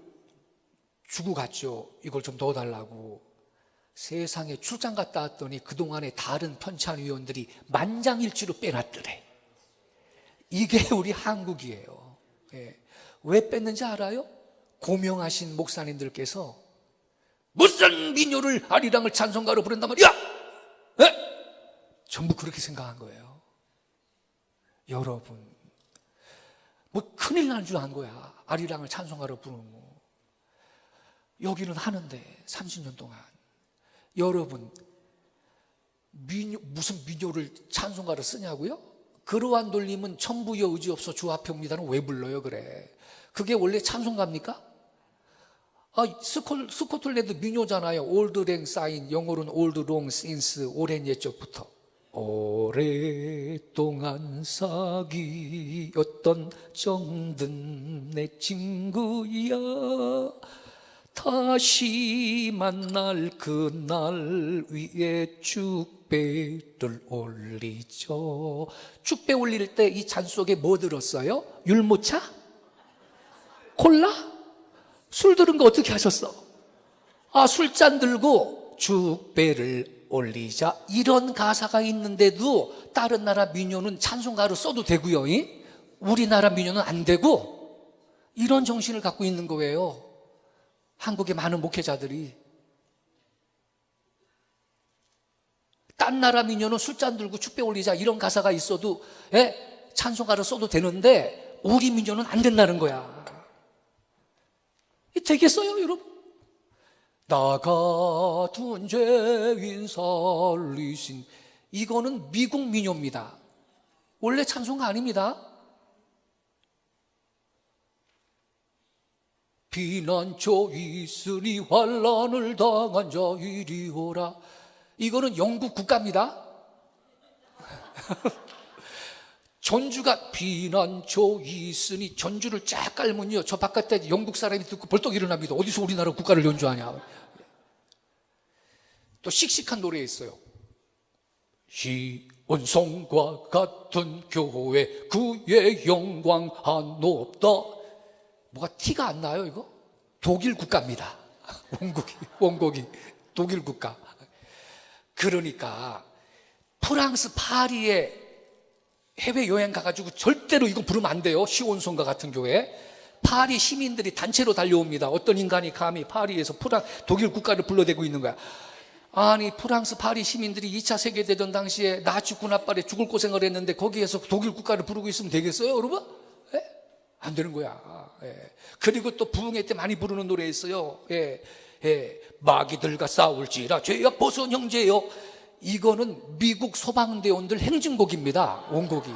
주고 갔죠. 이걸 좀 넣어달라고. 세상에 출장 갔다 왔더니 그동안에 다른 편찬위원들이 만장일치로 빼놨더래. 이게 우리 한국이에요. 예. 왜 뺐는지 알아요? 고명하신 목사님들께서 무슨 민요를 아리랑을 찬송가로 부른단 말이야? 예? 전부 그렇게 생각한 거예요. 여러분, 뭐 큰일 날 줄 안 거야. 아리랑을 찬송가로 부르는 거. 여기는 하는데 30년 동안. 여러분, 무슨 민요를 찬송가로 쓰냐고요? 그러한 돌림은 천부여 의지없어 주 앞에옵니다는 왜 불러요? 그래. 그게 원래 찬송가입니까? 스코틀랜드 민요잖아요. Old Lang Syne, 영어로는 Old Long Since, 오랜 옛적부터. 오랫동안 사귀었던 정든 내 친구야, 다시 만날 그날 위에 축배를 올리죠. 축배 올릴 때 이 잔 속에 뭐 들었어요? 율무차? 콜라? 술 들은 거 어떻게 하셨어? 술잔 들고 축배를 올리자, 이런 가사가 있는데도 다른 나라 민요는 찬송가로 써도 되고요. 우리나라 민요는 안 되고, 이런 정신을 갖고 있는 거예요. 한국의 많은 목회자들이. 딴 나라 민요는 술잔 들고 축배 올리자 이런 가사가 있어도 찬송가를 써도 되는데 우리 민요는 안 된다는 거야. 되겠어요, 여러분? 나 같은 죄인 살리신, 이거는 미국 민요입니다. 원래 찬송가 아닙니다. 피난처 있으니 환난을 당한 자 이리 오라. 이거는 영국 국가입니다. 전주가 피난처 있으니, 전주를 쫙 깔면요, 저 바깥에 영국 사람이 듣고 벌떡 일어납니다. 어디서 우리나라 국가를 연주하냐. 또 씩씩한 노래 있어요. 시온성과 같은 교회 그의 영광 한없다. 뭐가 티가 안 나요, 이거? 독일 국가입니다. 원곡이 독일 국가. 그러니까 프랑스 파리에 해외여행 가가지고 절대로 이거 부르면 안 돼요. 시온성과 같은 교회. 파리 시민들이 단체로 달려옵니다. 어떤 인간이 감히 파리에서 독일 국가를 불러대고 있는 거야. 아니, 프랑스 파리 시민들이 2차 세계대전 당시에 나치 군합발에 죽을 고생을 했는데 거기에서 독일 국가를 부르고 있으면 되겠어요, 여러분? 안 되는 거야. 그리고 또 부흥회 때 많이 부르는 노래 있어요. 마귀들과 싸울지라 죄악 벗은 형제여. 이거는 미국 소방대원들 행진곡입니다. 원곡이.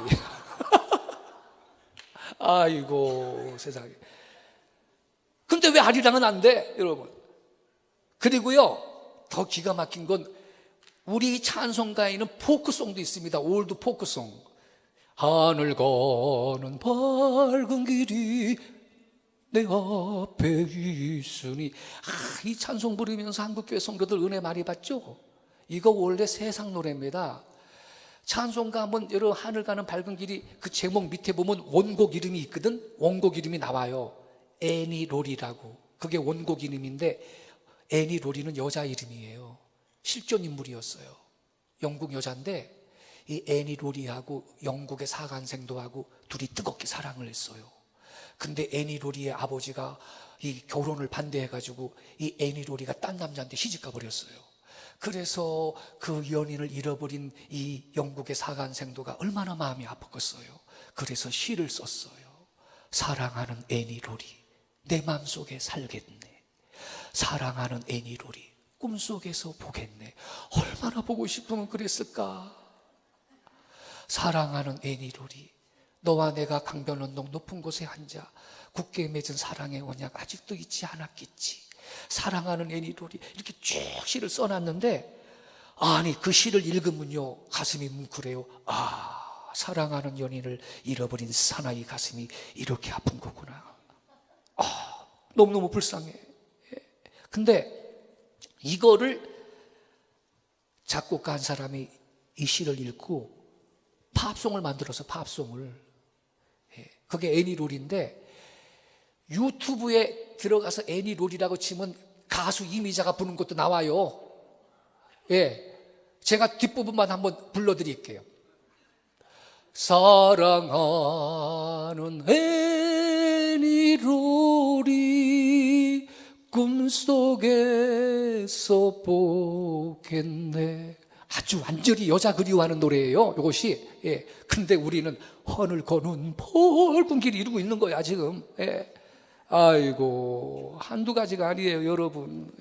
아이고 세상에. 근데 왜 아리랑은 안 돼, 여러분? 그리고요, 더 기가 막힌 건 우리 찬송가에는 포크송도 있습니다. 올드 포크송. 하늘 가는 밝은 길이 내 앞에 있으니. 이 찬송 부르면서 한국교회 성도들 은혜 많이 받죠? 이거 원래 세상 노래입니다. 찬송가 한번 여러 하늘 가는 밝은 길이, 그 제목 밑에 보면 원곡 이름이 있거든. 원곡 이름이 나와요. 애니 롤이라고. 그게 원곡 이름인데 애니 롤이는 여자 이름이에요. 실존 인물이었어요. 영국 여자인데 이 애니 롤이하고 영국의 사간생도하고 둘이 뜨겁게 사랑을 했어요. 근데 애니 롤이의 아버지가 이 결혼을 반대해가지고 이 애니 롤이가 딴 남자한테 시집가 버렸어요. 그래서 그 연인을 잃어버린 이 영국의 사간생도가 얼마나 마음이 아팠겠어요. 그래서 시를 썼어요. 사랑하는 애니 롤이 내 마음속에 살겠네. 사랑하는 애니 롤이 꿈속에서 보겠네. 얼마나 보고 싶으면 그랬을까. 사랑하는 애니 롤이 너와 내가 강변 언덕 높은 곳에 앉아 굳게 맺은 사랑의 언약 아직도 잊지 않았겠지. 사랑하는 애니 롤이 이렇게 쭉 시를 써놨는데, 아니 그 시를 읽으면요 가슴이 뭉클해요. 사랑하는 연인을 잃어버린 사나이 가슴이 이렇게 아픈 거구나. 너무너무 불쌍해. 근데 이거를 작곡가 한 사람이 이 시를 읽고 팝송을 만들어서 팝송을, 그게 애니 롤인데, 유튜브에 들어가서 애니 롤이라고 치면 가수 이미자가 부른 것도 나와요. 제가 뒷부분만 한번 불러드릴게요. 사랑하는 애니 롤이 꿈속에서 보겠네. 아주 완전히 여자 그리워하는 노래예요, 이것이. 근데 우리는 하늘 거는 밝은 길 이루고 있는 거야, 지금. 아이고, 한두 가지가 아니에요, 여러분.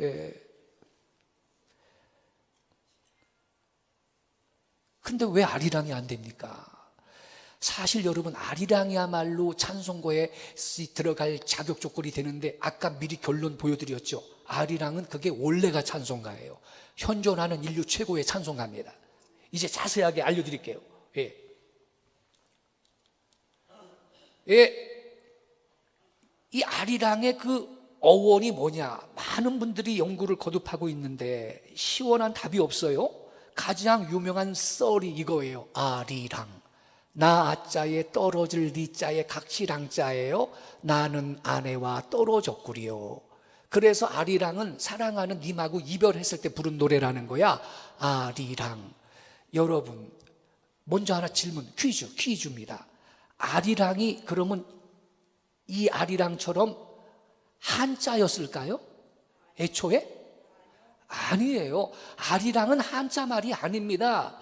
근데 왜 아리랑이 안 됩니까? 사실 여러분, 아리랑이야말로 찬송가에 들어갈 자격 조건이 되는데, 아까 미리 결론 보여드렸죠. 아리랑은 그게 원래가 찬송가예요. 현존하는 인류 최고의 찬송가입니다. 이제 자세하게 알려드릴게요. 이 아리랑의 그 어원이 뭐냐? 많은 분들이 연구를 거듭하고 있는데 시원한 답이 없어요. 가장 유명한 썰이 이거예요. 아리랑. 나 아자에 떨어질 니자에 각시랑자예요. 나는 아내와 떨어졌구려. 그래서 아리랑은 사랑하는 님하고 이별했을 때 부른 노래라는 거야. 아리랑. 여러분, 먼저 하나 질문, 퀴즈입니다. 아리랑이 그러면 이 아리랑처럼 한자였을까요? 애초에? 아니에요. 아리랑은 한자 말이 아닙니다.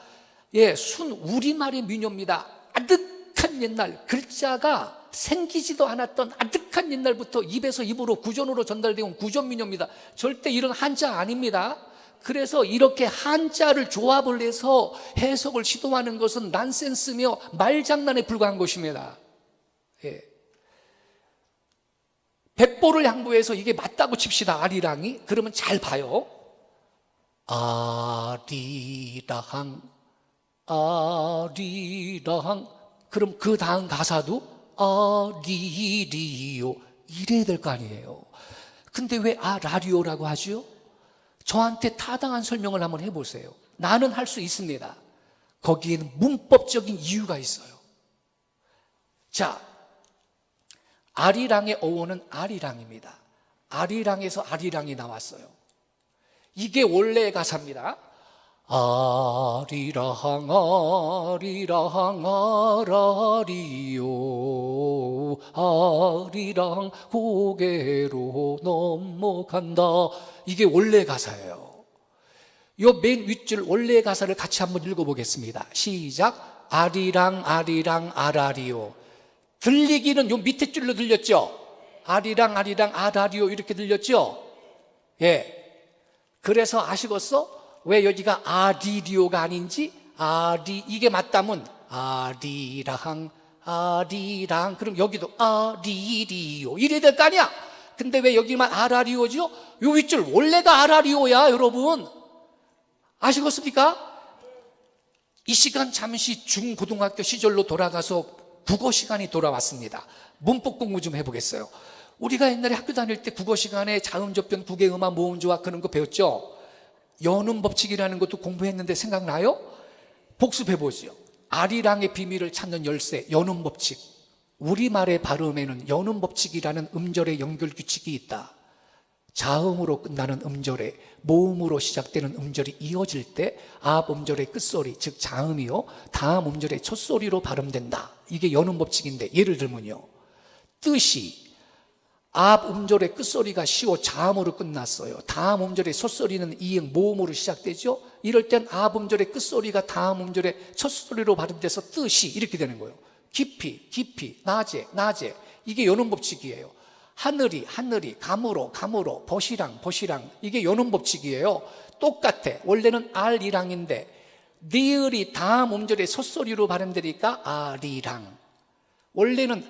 예, 순 우리말의 민요입니다. 아득한 옛날, 글자가 생기지도 않았던 아득한 옛날부터 입에서 입으로 구전으로 전달되어 온 구전 민요입니다. 절대 이런 한자 아닙니다. 그래서 이렇게 한자를 조합을 해서 해석을 시도하는 것은 난센스며 말장난에 불과한 것입니다. 예. 백보를 양보해서 이게 맞다고 칩시다. 아리랑이. 그러면 잘 봐요. 아리랑, 아리랑. 그럼 그 다음 가사도 아리리오 이래야 될 거 아니에요. 근데 왜 아라리오라고 하죠? 저한테 타당한 설명을 한번 해보세요. 나는 할 수 있습니다. 거기에는 문법적인 이유가 있어요. 자, 아리랑의 어원은 아리랑입니다. 아리랑에서 아리랑이 나왔어요. 이게 원래의 가사입니다. 아리랑 아리랑 아라리요 아리랑 고개로 넘어간다. 이게 원래 가사예요. 요 맨 윗줄 원래 가사를 같이 한번 읽어보겠습니다. 시작. 아리랑 아리랑 아라리요. 들리기는 요 밑에 줄로 들렸죠? 아리랑 아리랑 아라리요 이렇게 들렸죠? 예. 그래서 아시겠어? 왜 여기가 아리리오가 아닌지? 이게 맞다면 아리랑 아리랑 그럼 여기도 아리리오 이래야 될 거 아니야? 근데 왜 여기만 아라리오죠? 요 윗줄 원래가 아라리오야 여러분. 아시겠습니까? 이 시간 잠시 중고등학교 시절로 돌아가서 국어 시간이 돌아왔습니다. 문법 공부 좀 해보겠어요. 우리가 옛날에 학교 다닐 때 국어 시간에 자음접변 구개음화 모음조화 그런 거 배웠죠? 연음 법칙이라는 것도 공부했는데 생각나요? 복습해보죠. 아리랑의 비밀을 찾는 열쇠, 연음 법칙. 우리말의 발음에는 연음 법칙이라는 음절의 연결 규칙이 있다. 자음으로 끝나는 음절에 모음으로 시작되는 음절이 이어질 때 앞 음절의 끝소리, 즉 자음이요, 다음 음절의 첫소리로 발음된다. 이게 연음 법칙인데 예를 들면요. 뜻이 앞 음절의 끝소리가 시오 자음으로 끝났어요. 다음 음절의 첫소리는 이응 모음으로 시작되죠. 이럴 땐 앞 음절의 끝소리가 다음 음절의 첫소리로 발음돼서 뜻이 이렇게 되는 거예요. 깊이, 깊이, 낮에, 낮에. 이게 연음 법칙이에요. 하늘이, 하늘이, 감으로, 감으로, 버시랑, 버시랑. 이게 연음 법칙이에요. 똑같아. 원래는 알이랑인데 리을이 다음 음절의 첫소리로 발음되니까 아리랑. 원래는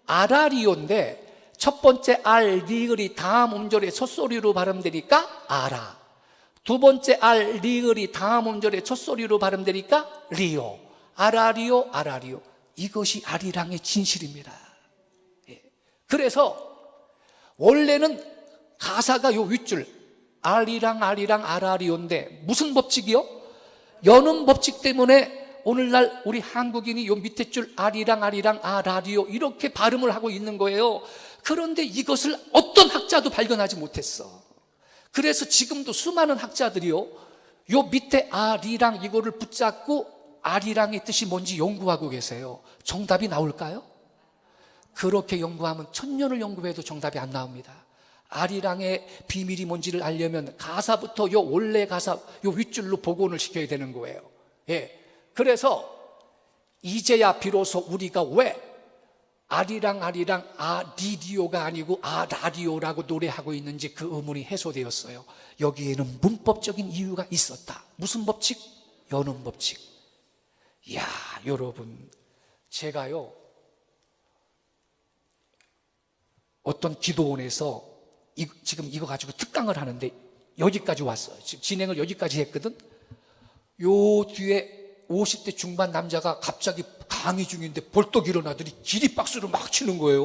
아라리오인데 첫 번째 알, 리을이 다음 음절의 첫소리로 발음되니까 아라. 두 번째 알, 리을이 다음 음절의 첫소리로 발음되니까 리오. 아라리오, 아라리오. 이것이 아리랑의 진실입니다. 예. 그래서 원래는 가사가 요 윗줄 아리랑, 아리랑, 아라리오인데 무슨 법칙이요? 연음 법칙 때문에 오늘날 우리 한국인이 요 밑에 줄 아리랑, 아리랑, 아라리오 이렇게 발음을 하고 있는 거예요. 그런데 이것을 어떤 학자도 발견하지 못했어. 그래서 지금도 수많은 학자들이요, 요 밑에 아리랑 이거를 붙잡고 아리랑의 뜻이 뭔지 연구하고 계세요. 정답이 나올까요? 그렇게 연구하면 1000년을 연구해도 정답이 안 나옵니다. 아리랑의 비밀이 뭔지를 알려면 가사부터 요 원래 가사 요 윗줄로 복원을 시켜야 되는 거예요. 예. 그래서 이제야 비로소 우리가 왜 아리랑 아리랑 아리디오가 아니고 아라리오라고 노래하고 있는지 그 의문이 해소되었어요. 여기에는 문법적인 이유가 있었다. 무슨 법칙? 연음 법칙. 이야, 여러분, 제가요 어떤 기도원에서 지금 이거 가지고 특강을 하는데 여기까지 왔어요. 지금 진행을 여기까지 했거든. 요 뒤에 50대 중반 남자가 갑자기 강의 중인데 벌떡 일어나더니 기립박수를 막 치는 거예요.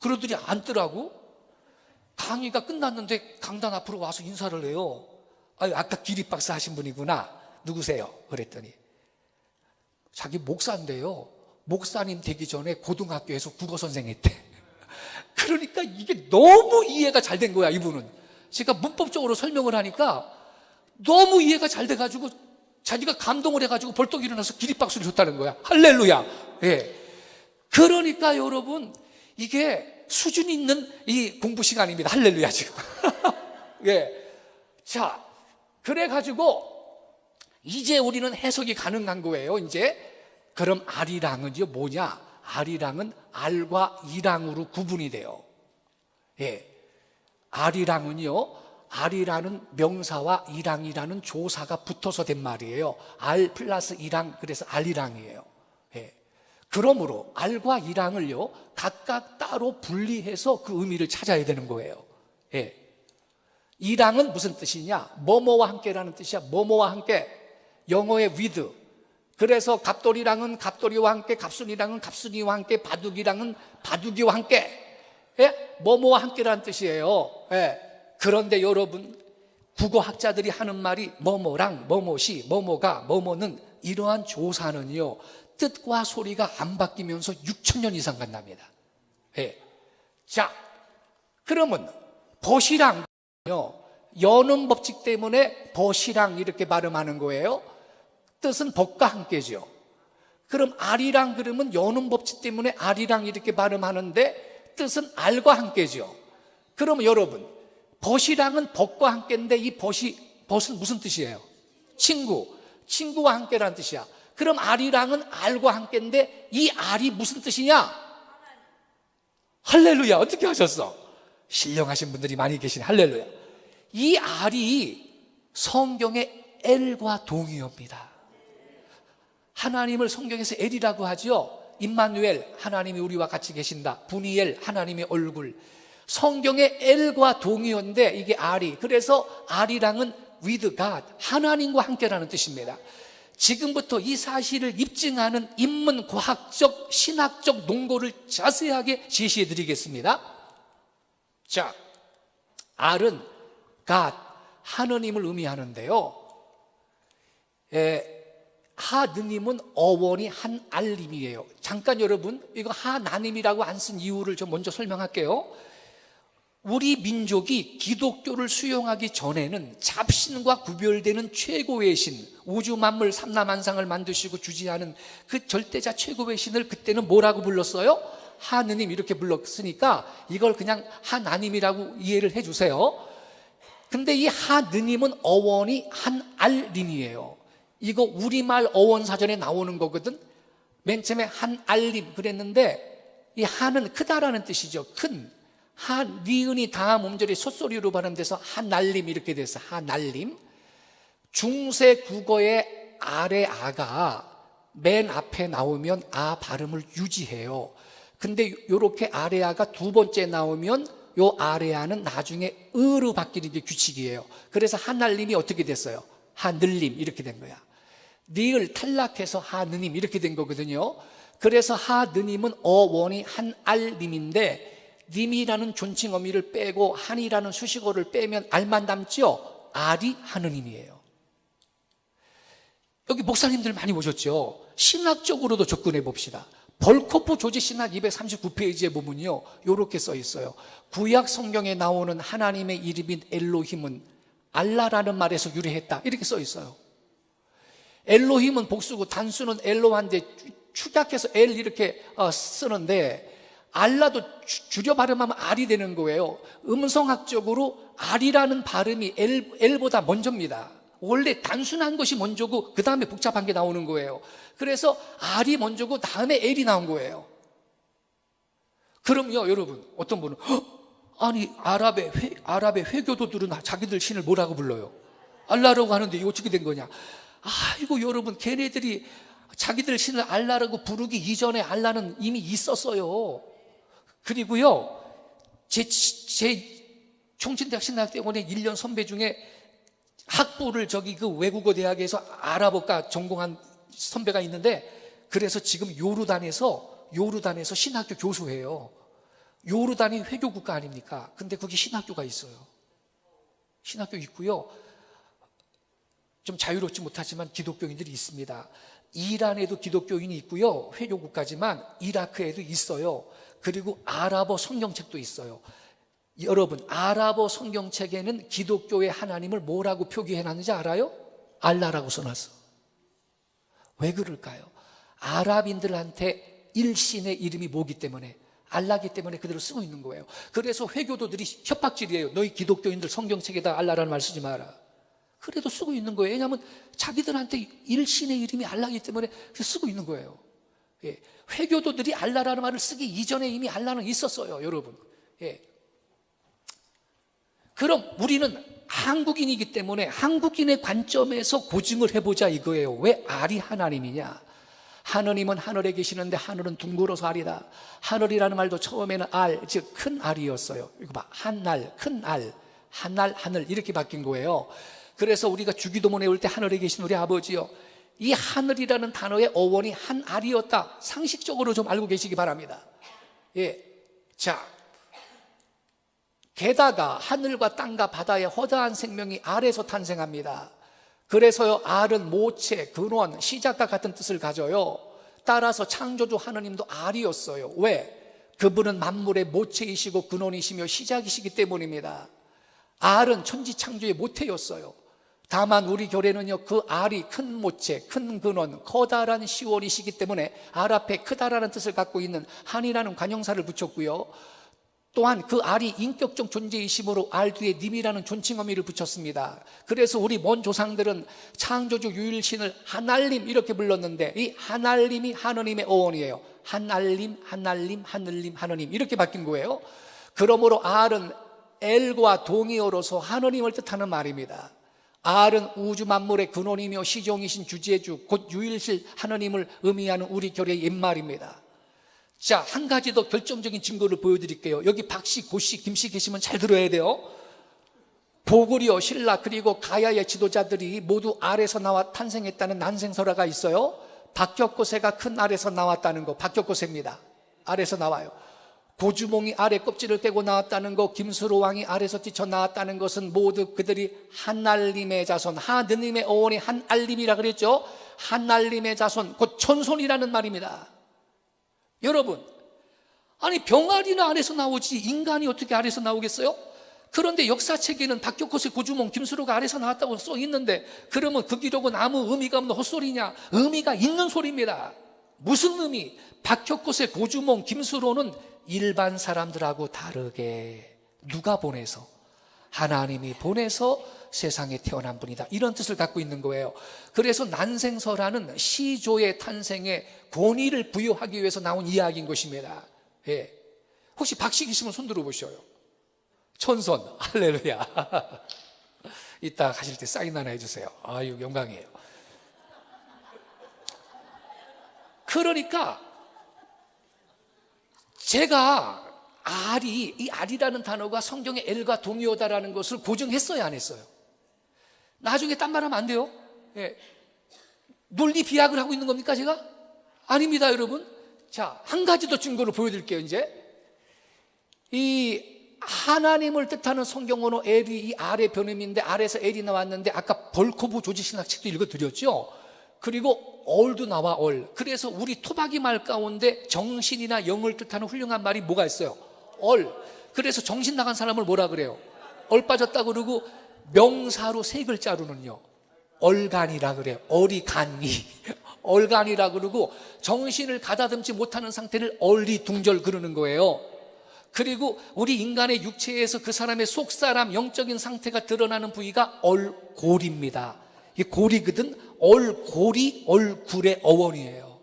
그러더니 앉더라고. 강의가 끝났는데 강단 앞으로 와서 인사를 해요. 아까 기립박수 하신 분이구나. 누구세요? 그랬더니 자기 목사인데요, 목사님 되기 전에 고등학교에서 국어 선생 했대. 그러니까 이게 너무 이해가 잘 된 거야. 이분은 제가 문법적으로 설명을 하니까 너무 이해가 잘 돼가지고 자기가 감동을 해가지고 벌떡 일어나서 기립박수를 줬다는 거야. 할렐루야. 예. 그러니까 여러분, 이게 수준 있는 이 공부 시간입니다. 할렐루야, 지금. 예. 자, 그래가지고, 이제 우리는 해석이 가능한 거예요. 이제, 그럼 아리랑은요, 뭐냐? 아리랑은 알과 이랑으로 구분이 돼요. 예. 아리랑은요, 알이라는 명사와 이랑이라는 조사가 붙어서 된 말이에요. 알 플러스 이랑, 그래서 알이랑이에요. 예. 그러므로 알과 이랑을요, 각각 따로 분리해서 그 의미를 찾아야 되는 거예요. 예. 이랑은 무슨 뜻이냐? 뭐뭐와 함께라는 뜻이야. 뭐뭐와 함께. 영어의 with. 그래서 갑돌이랑은 갑돌이와 함께, 갑순이랑은 갑순이와 함께, 바둑이랑은 바둑이와 함께. 예? 뭐뭐와 함께라는 뜻이에요. 예. 그런데 여러분, 국어학자들이 하는 말이 뭐뭐랑 뭐뭐시, 뭐뭐가, 뭐뭐는, 이러한 조사는요, 뜻과 소리가 안 바뀌면서 6,000년 이상 간답니다. 예. 자, 그러면 벗이랑요, 여는 법칙 때문에 벗이랑 이렇게 발음하는 거예요. 뜻은 벗과 함께죠. 그럼 알이랑 그러면 여는 법칙 때문에 알이랑 이렇게 발음하는데 뜻은 알과 함께죠. 그러면 여러분, 벗이랑은 벗과 함께인데 이 벗은 무슨 뜻이에요? 친구, 친구와 함께라는 뜻이야. 그럼 알이랑은 알과 함께인데 이 알이 무슨 뜻이냐? 할렐루야. 어떻게 하셨어? 신령하신 분들이 많이 계시네. 할렐루야. 이 알이 성경의 엘과 동의어입니다. 하나님을 성경에서 엘이라고 하죠. 임마누엘, 하나님이 우리와 같이 계신다. 분이엘, 하나님의 얼굴. 성경의 엘과 동의어인데 이게 알이. 그래서 알이랑은 with God, 하나님과 함께라는 뜻입니다. 지금부터 이 사실을 입증하는 인문 과학적, 신학적 논거를 자세하게 제시해 드리겠습니다. 자, 알은 God, 하느님을 의미하는데요. 하느님은 어원이 한알님이에요. 잠깐 여러분, 이거 하나님이라고 안 쓴 이유를 좀 먼저 설명할게요. 우리 민족이 기독교를 수용하기 전에는 잡신과 구별되는 최고의 신, 우주 만물 삼라만상을 만드시고 주지하는 그 절대자 최고의 신을 그때는 뭐라고 불렀어요? 하느님 이렇게 불렀으니까 이걸 그냥 하나님이라고 이해를 해주세요. 근데 이 하느님은 어원이 한알님이에요. 이거 우리말 어원사전에 나오는 거거든. 맨 처음에 한알님 그랬는데 이 한은 크다라는 뜻이죠. 큰. 니은이 다음 음절이 솥소리로 발음돼서 한알림 이렇게 돼서 한알림. 중세 국어의 아래 아가 맨 앞에 나오면 아 발음을 유지해요. 근데 이렇게 아래 아가 두 번째 나오면 요 아래 아는 나중에 으로 바뀌는 게 규칙이에요. 그래서 한알림이 어떻게 됐어요? 하늘림 이렇게 된 거야. 니을 탈락해서 하느님 이렇게 된 거거든요. 그래서 하느님은 어원이 한알님인데 님이라는 존칭 어미를 빼고 한이라는 수식어를 빼면 알만 남죠? 알이 하느님이에요. 여기 목사님들 많이 오셨죠? 신학적으로도 접근해 봅시다. 벌코프 조지 신학 239페이지에 보면요, 이렇게 써 있어요. 구약 성경에 나오는 하나님의 이름인 엘로힘은 알라라는 말에서 유래했다 이렇게 써 있어요. 엘로힘은 복수고 단수는 엘로한데 축약해서 엘 이렇게 쓰는데 알라도 줄여 발음하면 알이 되는 거예요. 음성학적으로 알이라는 발음이 엘보다 먼저입니다. 원래 단순한 것이 먼저고 그 다음에 복잡한 게 나오는 거예요. 그래서 알이 먼저고 다음에 엘이 나온 거예요. 그럼요 여러분, 어떤 분은 아니 아랍의 회교도들은 자기들 신을 뭐라고 불러요? 알라라고 하는데 이거 어떻게 된 거냐? 아이고 여러분, 걔네들이 자기들 신을 알라라고 부르기 이전에 알라는 이미 있었어요. 그리고요, 제 총신대학 신학대원의 1년 선배 중에 학부를 그 외국어 대학에서 아랍어과 전공한 선배가 있는데, 그래서 지금 요르단에서 신학교 교수예요. 요르단이 회교 국가 아닙니까? 근데 거기 신학교가 있어요. 신학교 있고요. 좀 자유롭지 못하지만 기독교인들이 있습니다. 이란에도 기독교인이 있고요. 회교 국가지만 이라크에도 있어요. 그리고 아랍어 성경책도 있어요. 여러분, 아랍어 성경책에는 기독교의 하나님을 뭐라고 표기해놨는지 알아요? 알라라고 써놨어. 왜 그럴까요? 아랍인들한테 일신의 이름이 뭐기 때문에, 알라기 때문에 그대로 쓰고 있는 거예요. 그래서 회교도들이 협박질이에요. 너희 기독교인들 성경책에다 알라라는 말 쓰지 마라. 그래도 쓰고 있는 거예요. 왜냐하면 자기들한테 일신의 이름이 알라기 때문에 쓰고 있는 거예요. 예. 회교도들이 알라라는 말을 쓰기 이전에 이미 알라는 있었어요, 여러분. 예. 그럼 우리는 한국인이기 때문에 한국인의 관점에서 고증을 해보자 이거예요. 왜 알이 하나님이냐? 하느님은 하늘에 계시는데 하늘은 둥그러서 알이다. 하늘이라는 말도 처음에는 알, 즉 큰 알이었어요. 이거 봐, 한알, 큰 알, 한알, 하늘 이렇게 바뀐 거예요. 그래서 우리가 주기도문에 올 때 하늘에 계신 우리 아버지요, 이 하늘이라는 단어의 어원이 한 알이었다. 상식적으로 좀 알고 계시기 바랍니다. 예, 자, 게다가 하늘과 땅과 바다의 허다한 생명이 알에서 탄생합니다. 그래서요, 알은 모체, 근원, 시작과 같은 뜻을 가져요. 따라서 창조주 하느님도 알이었어요. 왜? 그분은 만물의 모체이시고 근원이시며 시작이시기 때문입니다. 알은 천지창조의 모태였어요. 다만 우리 교례는요, 그 알이 큰 모체, 큰 근원, 커다란 시원이시기 때문에 알 앞에 크다라는 뜻을 갖고 있는 한이라는 관형사를 붙였고요. 또한 그 알이 인격적 존재이심으로 알 뒤에 님이라는 존칭 어미를 붙였습니다. 그래서 우리 먼 조상들은 창조주 유일신을 한알림 이렇게 불렀는데, 이 한알림이 하느님의 어원이에요. 한알림, 한알림, 하늘님, 하느님 이렇게 바뀐 거예요. 그러므로 알은 엘과 동의어로서 하느님을 뜻하는 말입니다. 알은 우주 만물의 근원이며 시종이신 주제주, 곧 유일실 하느님을 의미하는 우리 교례의 옛말입니다. 자, 한 가지 더 결정적인 증거를 보여드릴게요. 여기 박씨, 고씨, 김씨 계시면 잘 들어야 돼요. 보구려, 신라 그리고 가야의 지도자들이 모두 알에서 나와 탄생했다는 난생설화가 있어요. 박격고세가 큰 알에서 나왔다는 거, 박격고세입니다. 알에서 나와요. 고주몽이 알의 껍질을 깨고 나왔다는 거, 김수로 왕이 알에서 뛰쳐나왔다는 것은 모두 그들이 한알림의 자손, 하느님의 어원이 한알림이라 그랬죠. 한알림의 자손, 곧 천손이라는 말입니다. 여러분, 아니 병아리는 알에서 나오지 인간이 어떻게 알에서 나오겠어요? 그런데 역사책에는 박격고세, 고주몽, 김수로가 알에서 나왔다고 써 있는데, 그러면 그 기록은 아무 의미가 없는 헛소리냐? 의미가 있는 소리입니다. 무슨 의미? 박격고세, 고주몽, 김수로는 일반 사람들하고 다르게 누가 보내서? 하나님이 보내서 세상에 태어난 분이다, 이런 뜻을 갖고 있는 거예요. 그래서 난생설화는 시조의 탄생에 권위를 부여하기 위해서 나온 이야기인 것입니다. 예. 혹시 박씨 계시면 손 들어보셔요. 천손, 할렐루야. 이따 가실 때 사인 하나 해주세요. 아유, 영광이에요. 그러니까 제가 이 알이라는 단어가 성경의 엘과 동의어다라는 것을 고증했어요, 안 했어요? 나중에 딴 말하면 안 돼요. 예. 논리 비약을 하고 있는 겁니까, 제가? 아닙니다, 여러분. 자, 한 가지 더 증거를 보여드릴게요, 이제. 이 하나님을 뜻하는 성경 언어 엘이 이 알의 변음인데, 알에서 엘이 나왔는데, 아까 벌코브 조지신학 책도 읽어드렸죠. 그리고 얼도 나와, 얼. 그래서 우리 토박이 말 가운데 정신이나 영을 뜻하는 훌륭한 말이 뭐가 있어요? 얼. 그래서 정신 나간 사람을 뭐라 그래요? 얼 빠졌다 그러고, 명사로 세 글자로는요, 얼간이라 그래요. 어리간이. 얼간이라 그러고, 정신을 가다듬지 못하는 상태를 얼리둥절 그러는 거예요. 그리고 우리 인간의 육체에서 그 사람의 속사람 영적인 상태가 드러나는 부위가 얼골입니다. 이 골이거든. 얼골이 얼굴의 어원이에요.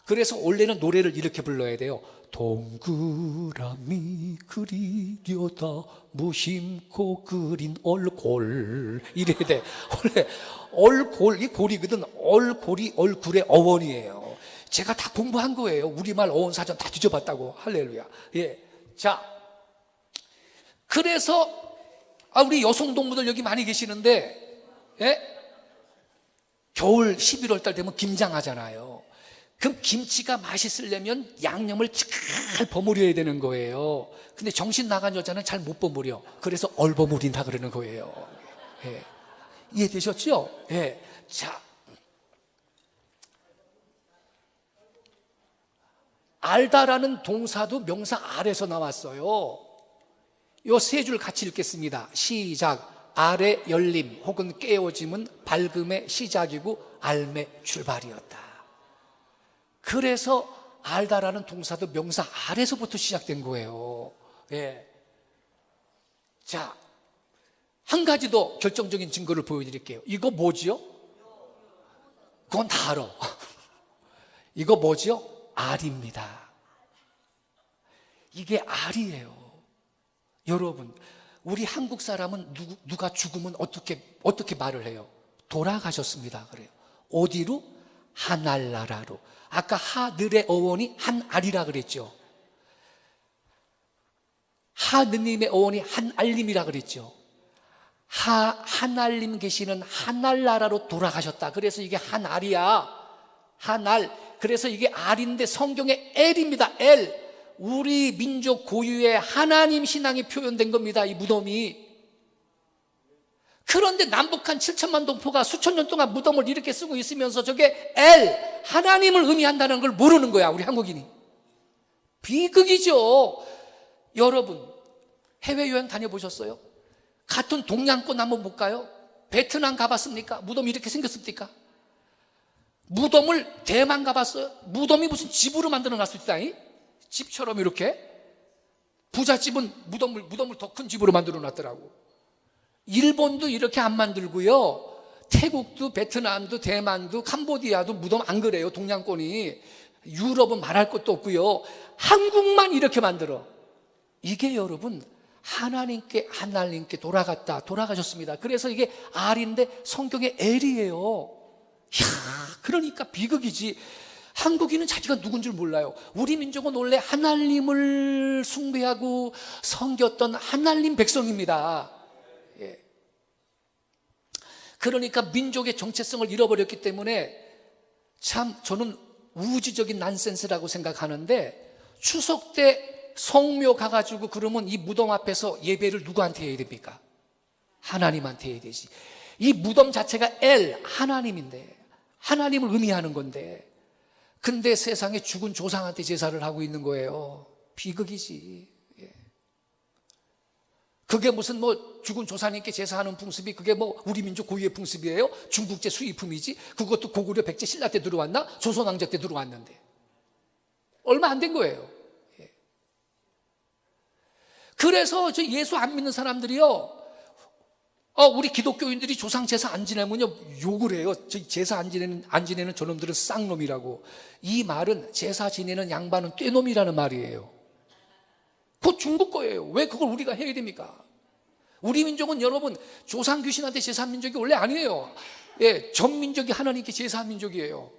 그래서 원래는 노래를 이렇게 불러야 돼요. 동그라미 그리려다 무심코 그린 얼골, 이래야 돼. 원래 얼골, 이 골이거든. 얼골이 얼굴의 어원이에요. 제가 다 공부한 거예요. 우리말 어원사전 다 뒤져봤다고. 할렐루야. 예. 자, 그래서 우리 여성 동무들 여기 많이 계시는데, 예? 겨울 11월 달 되면 김장하잖아요. 그럼 김치가 맛있으려면 양념을 잘 버무려야 되는 거예요. 근데 정신 나간 여자는 잘 못 버무려. 그래서 얼버무린다 그러는 거예요. 예. 이해되셨죠? 예. 자, 알다라는 동사도 명사 알에서 나왔어요. 요 세 줄 같이 읽겠습니다. 시작. 알의 열림 혹은 깨어짐은 밝음의 시작이고 알의 출발이었다. 그래서 알다라는 동사도 명사 알에서부터 시작된 거예요. 예. 자, 한 가지 더 결정적인 증거를 보여드릴게요. 이거 뭐지요? 그건 다 알아. 이거 뭐지요? 알입니다. 이게 알이에요. 여러분, 우리 한국 사람은 누가 죽으면 어떻게 말을 해요? 돌아가셨습니다. 그래요. 어디로? 하늘나라로. 아까 하늘의 어원이 한알이라 그랬죠. 하느님의 어원이 한알림이라 그랬죠. 하늘님 계시는 하늘나라로 돌아가셨다. 그래서 이게 한알이야. 한알. 그래서 이게 알인데 성경에 엘입니다. 엘. 우리 민족 고유의 하나님 신앙이 표현된 겁니다. 이 무덤이. 그런데 남북한 7천만 동포가 수천 년 동안 무덤을 이렇게 쓰고 있으면서 저게 엘, 하나님을 의미한다는 걸 모르는 거야, 우리 한국인이. 비극이죠. 여러분, 해외여행 다녀보셨어요? 같은 동양권 한번 볼까요? 베트남 가봤습니까? 무덤이 이렇게 생겼습니까? 무덤을 대만 가봤어요? 무덤이 무슨 집으로 만들어 놨습니다. 집처럼 이렇게. 부잣집은 무덤을 더 큰 집으로 만들어 놨더라고. 일본도 이렇게 안 만들고요. 태국도 베트남도 대만도 캄보디아도 무덤 안 그래요. 동양권이. 유럽은 말할 것도 없고요. 한국만 이렇게 만들어. 이게 여러분 하나님께 돌아가셨습니다. 그래서 이게 알인데 성경의 엘이에요. 이야, 그러니까 비극이지. 한국인은 자기가 누군 줄 몰라요. 우리 민족은 원래 하나님을 숭배하고 섬겼던 하나님 백성입니다. 예. 그러니까 민족의 정체성을 잃어버렸기 때문에 참 저는 우주적인 난센스라고 생각하는데, 추석 때 성묘 가가지고 그러면 이 무덤 앞에서 예배를 누구한테 해야 됩니까? 하나님한테 해야 되지. 이 무덤 자체가 엘, 하나님인데, 하나님을 의미하는 건데, 근데 세상에 죽은 조상한테 제사를 하고 있는 거예요. 비극이지. 예. 그게 무슨 죽은 조상님께 제사하는 풍습이 그게 우리 민족 고유의 풍습이에요? 중국제 수입품이지. 그것도 고구려 백제 신라 때 들어왔나? 조선 왕조 때 들어왔는데 얼마 안 된 거예요. 예. 그래서 저 예수 안 믿는 사람들이요, 우리 기독교인들이 조상 제사 안 지내면요 욕을 해요. 저 제사 안 지내는 저놈들은 쌍놈이라고. 이 말은 제사 지내는 양반은 떼놈이라는 말이에요. 그거 중국 거예요. 왜 그걸 우리가 해야 됩니까? 우리 민족은 여러분 조상 귀신한테 제사한 민족이 원래 아니에요. 예, 전 민족이 하나님께 제사한 민족이에요.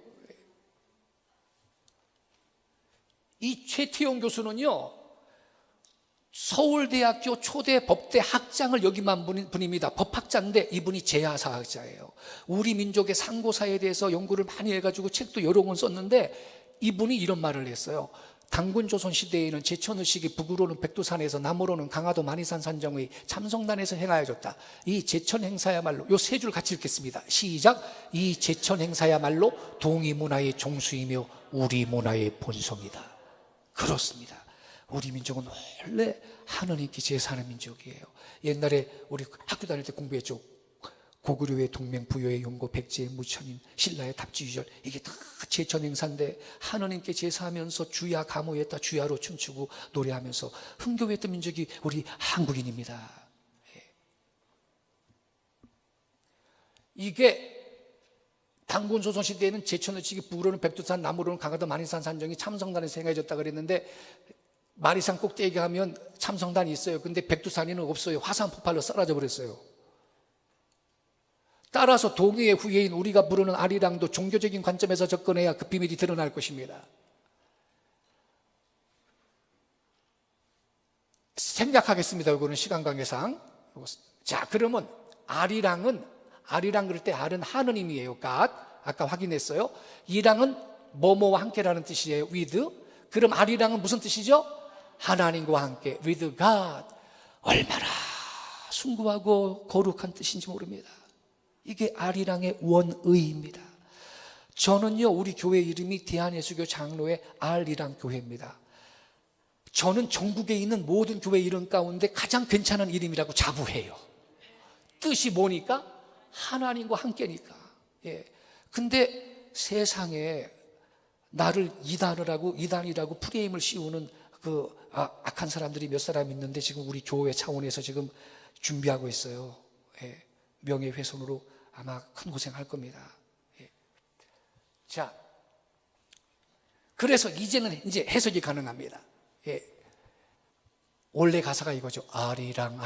이 최태용 교수는요, 서울대학교 초대 법대 학장을 역임한 분입니다. 법학자인데 이분이 제야사학자예요. 우리 민족의 상고사에 대해서 연구를 많이 해가지고 책도 여러 권 썼는데 이분이 이런 말을 했어요. 당군 조선 시대에는 제천의식이 북으로는 백두산에서 남으로는 강화도 만이산 산정의 참성단에서 행하여졌다. 이 제천 행사야말로 요 세 줄 같이 읽겠습니다. 시작. 이 제천 행사야말로 동이 문화의 종수이며 우리 문화의 본성이다. 그렇습니다. 우리 민족은 원래 하나님께 제사하는 민족이에요. 옛날에 우리 학교 다닐 때 공부했죠. 고구려의 동맹, 부여의 용고, 백제의 무천인, 신라의 답지유절, 이게 다 제천 행사인데 하나님께 제사하면서 주야 감호했다, 주야로 춤추고 노래하면서 흥겨워했던 민족이 우리 한국인입니다. 이게 당군 조선 시대에는 제천의식이 북으로는 백두산, 남으로는 강화도 만이산 산정이 참성단에서 행해졌다 그랬는데, 만이산 꼭대기 가면 참성단이 있어요. 근데 백두산에는 없어요. 화산 폭발로 사라져 버렸어요. 따라서 동의의 후예인 우리가 부르는 아리랑도 종교적인 관점에서 접근해야 그 비밀이 드러날 것입니다. 생략하겠습니다. 이거는 시간 관계상. 자, 그러면 아리랑 그럴 때 알은 하느님이에요. God. 아까 확인했어요. 이랑은 뭐뭐와 함께라는 뜻이에요. with. 그럼 아리랑은 무슨 뜻이죠? 하나님과 함께, with God. 얼마나 숭고하고 거룩한 뜻인지 모릅니다. 이게 아리랑의 원의입니다. 저는요, 우리 교회 이름이 대한예수교 장로회 아리랑 교회입니다. 저는 전국에 있는 모든 교회 이름 가운데 가장 괜찮은 이름이라고 자부해요. 뜻이 뭐니까? 하나님과 함께니까. 예. 근데 세상에 나를 이단이라고 프레임을 씌우는 악한 사람들이 몇 사람 있는데 지금 우리 교회 차원에서 지금 준비하고 있어요. 예, 명예훼손으로 아마 큰 고생할 겁니다. 예. 자, 그래서 이제는 이제 해석이 가능합니다. 예. 원래 가사가 이거죠. 아리랑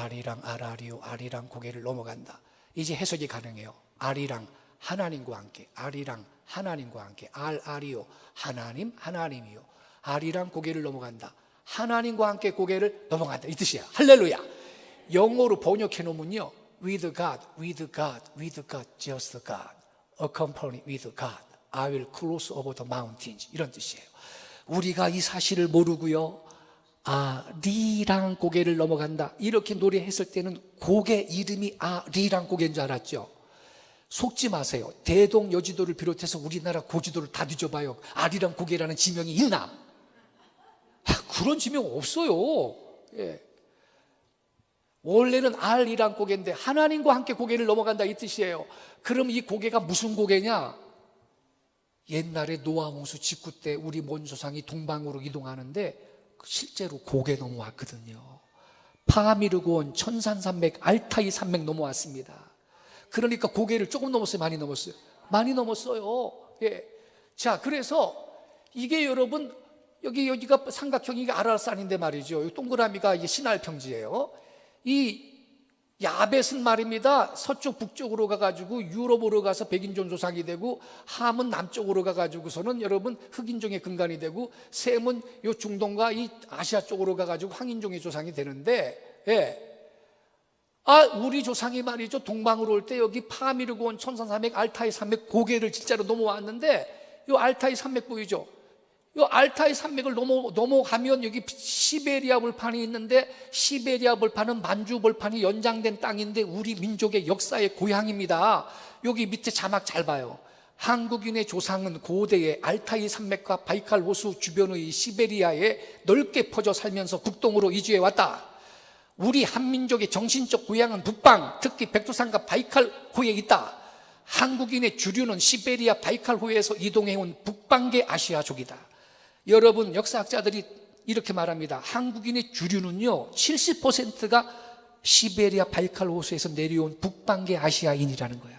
아라리오 아리랑 고개를 넘어간다. 이제 해석이 가능해요. 아리랑 하나님과 함께, 아리랑 하나님과 함께, 알아리오 하나님 하나님이요, 아리랑 고개를 넘어간다. 하나님과 함께 고개를 넘어간다 이 뜻이야. 할렐루야. 영어로 번역해 놓으면요, with God, with God, with God, just God, accompany with God, I will cross over the mountains, 이런 뜻이에요. 우리가 이 사실을 모르고요, 아리랑 고개를 넘어간다 이렇게 노래했을 때는 고개 이름이 아리랑 고개인 줄 알았죠. 속지 마세요. 대동 여지도를 비롯해서 우리나라 고지도를 다 뒤져봐요. 아리랑 고개라는 지명이 있나? 그런 지명 없어요. 예. 원래는 알이랑 고개인데 하나님과 함께 고개를 넘어간다 이 뜻이에요. 그럼 이 고개가 무슨 고개냐? 옛날에 노아 홍수 직후 때 우리 먼 조상이 동방으로 이동하는데 실제로 고개 넘어왔거든요. 파미르곤, 천산산맥, 알타이 산맥 넘어왔습니다. 그러니까 고개를 조금 넘었어요? 많이 넘었어요? 많이 넘었어요. 예. 자, 그래서 이게 여러분 여기가 삼각형이 이게 아라산인데 말이죠. 이 동그라미가 이게 시날 평지예요. 이 야벳은 말입니다. 서쪽 북쪽으로 가가지고 유럽으로 가서 백인종 조상이 되고, 함은 남쪽으로 가가지고서는 여러분 흑인종의 근간이 되고, 셈은 요 중동과 이 아시아 쪽으로 가가지고 황인종의 조상이 되는데, 예. 우리 조상이 말이죠. 동방으로 올 때 여기 파미르곤, 천산산맥, 알타이 산맥 고개를 진짜로 넘어왔는데, 요 알타이 산맥 보이죠? 요 알타이 산맥을 넘어가면 여기 시베리아 벌판이 있는데, 시베리아 벌판은 만주 벌판이 연장된 땅인데 우리 민족의 역사의 고향입니다. 여기 밑에 자막 잘 봐요. 한국인의 조상은 고대의 알타이 산맥과 바이칼 호수 주변의 시베리아에 넓게 퍼져 살면서 북동으로 이주해 왔다. 우리 한민족의 정신적 고향은 북방, 특히 백두산과 바이칼 호에 있다. 한국인의 주류는 시베리아 바이칼 호에서 이동해온 북방계 아시아족이다. 여러분, 역사학자들이 이렇게 말합니다. 한국인의 주류는요 70%가 시베리아 바이칼 호수에서 내려온 북방계 아시아인이라는 거야.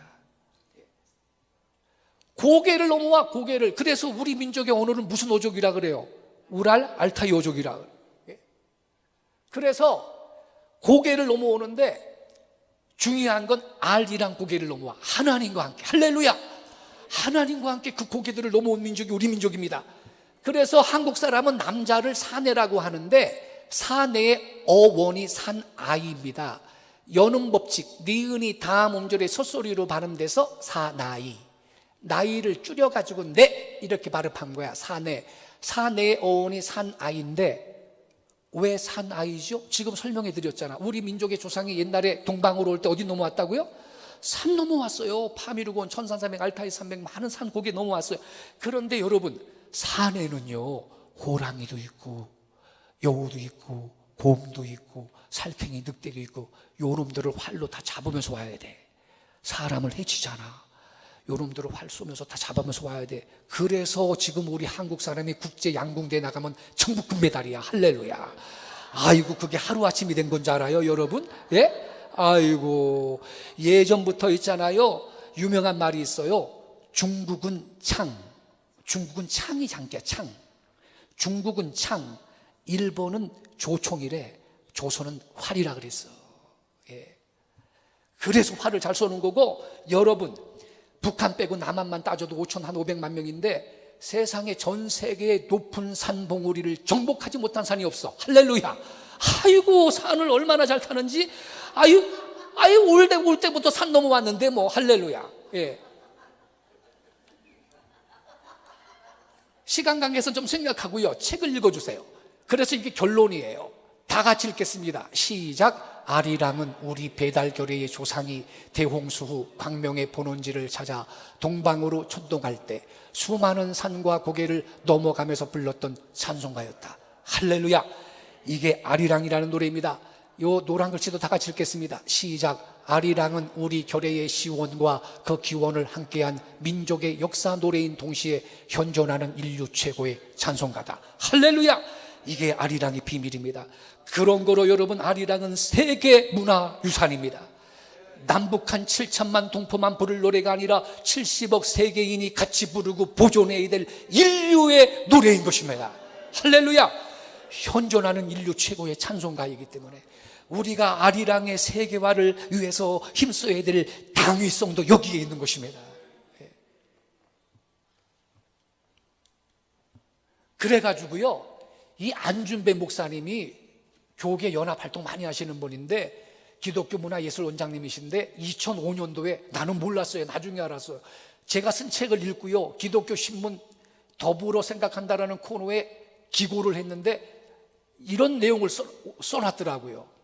고개를 넘어와, 고개를. 그래서 우리 민족의 언어는 무슨 어족이라 그래요? 우랄 알타이 어족이라 그래요. 그래서 고개를 넘어오는데 중요한 건 알이랑 고개를 넘어와. 하나님과 함께. 할렐루야. 하나님과 함께 그 고개들을 넘어온 민족이 우리 민족입니다. 그래서 한국 사람은 남자를 사내라고 하는데, 사내의 어원이 산아이입니다. 연음 법칙, 니은이 다음 음절의 첫소리로 발음돼서 사나이. 나이를 줄여가지고 내 이렇게 발음한 거야. 사내. 사내의 어원이 산아이인데 왜 산아이죠? 지금 설명해 드렸잖아. 우리 민족의 조상이 옛날에 동방으로 올 때 어디 넘어왔다고요? 산 넘어왔어요. 파미르곤, 천산산맥, 알타이 산맥, 많은 산 고개 넘어왔어요. 그런데 여러분, 산에는요 호랑이도 있고 여우도 있고 곰도 있고 살쾡이, 늑대도 있고, 요놈들을 활로 다 잡으면서 와야 돼. 사람을 해치잖아. 요놈들을 활 쏘면서 다 잡으면서 와야 돼. 그래서 지금 우리 한국 사람이 국제 양궁대에 나가면 전국 금메달이야. 할렐루야. 아이고, 그게 하루아침이 된 건지 알아요, 여러분? 예? 아이고, 예전부터 있잖아요. 유명한 말이 있어요. 중국은 창. 중국은 창이 장기야, 창. 중국은 창, 일본은 조총이래. 조선은 활이라 그랬어. 예. 그래서 활을 잘 쏘는 거고, 여러분, 북한 빼고 남한만 따져도 5,500만 명인데 세상에 전 세계의 높은 산 봉우리를 정복하지 못한 산이 없어. 할렐루야. 아이고, 산을 얼마나 잘 타는지. 아유, 올 때부터 산 넘어왔는데 뭐. 할렐루야. 예. 시간 관계에서 좀 생각하고요, 책을 읽어주세요. 그래서 이게 결론이에요. 다 같이 읽겠습니다. 시작. 아리랑은 우리 배달교례의 조상이 대홍수 후 광명의 본원지를 찾아 동방으로 출동할 때 수많은 산과 고개를 넘어가면서 불렀던 찬송가였다. 할렐루야. 이게 아리랑이라는 노래입니다. 요 노란 글씨도 다 같이 읽겠습니다. 시작. 아리랑은 우리 결의의 시원과 그 기원을 함께한 민족의 역사 노래인 동시에 현존하는 인류 최고의 찬송가다. 할렐루야! 이게 아리랑의 비밀입니다. 그런 거로 여러분, 아리랑은 세계 문화유산입니다. 남북한 7천만 동포만 부를 노래가 아니라 70억 세계인이 같이 부르고 보존해야 될 인류의 노래인 것입니다. 할렐루야! 현존하는 인류 최고의 찬송가이기 때문에 우리가 아리랑의 세계화를 위해서 힘써야 될 당위성도 여기에 있는 것입니다. 그래가지고요, 이 안준배 목사님이 교계 연합 활동 많이 하시는 분인데 기독교 문화예술 원장님이신데 2005년도에 나는 몰랐어요. 나중에 알았어요. 제가 쓴 책을 읽고요, 기독교 신문 더불어 생각한다라는 코너에 기고를 했는데 이런 내용을 써놨더라고요.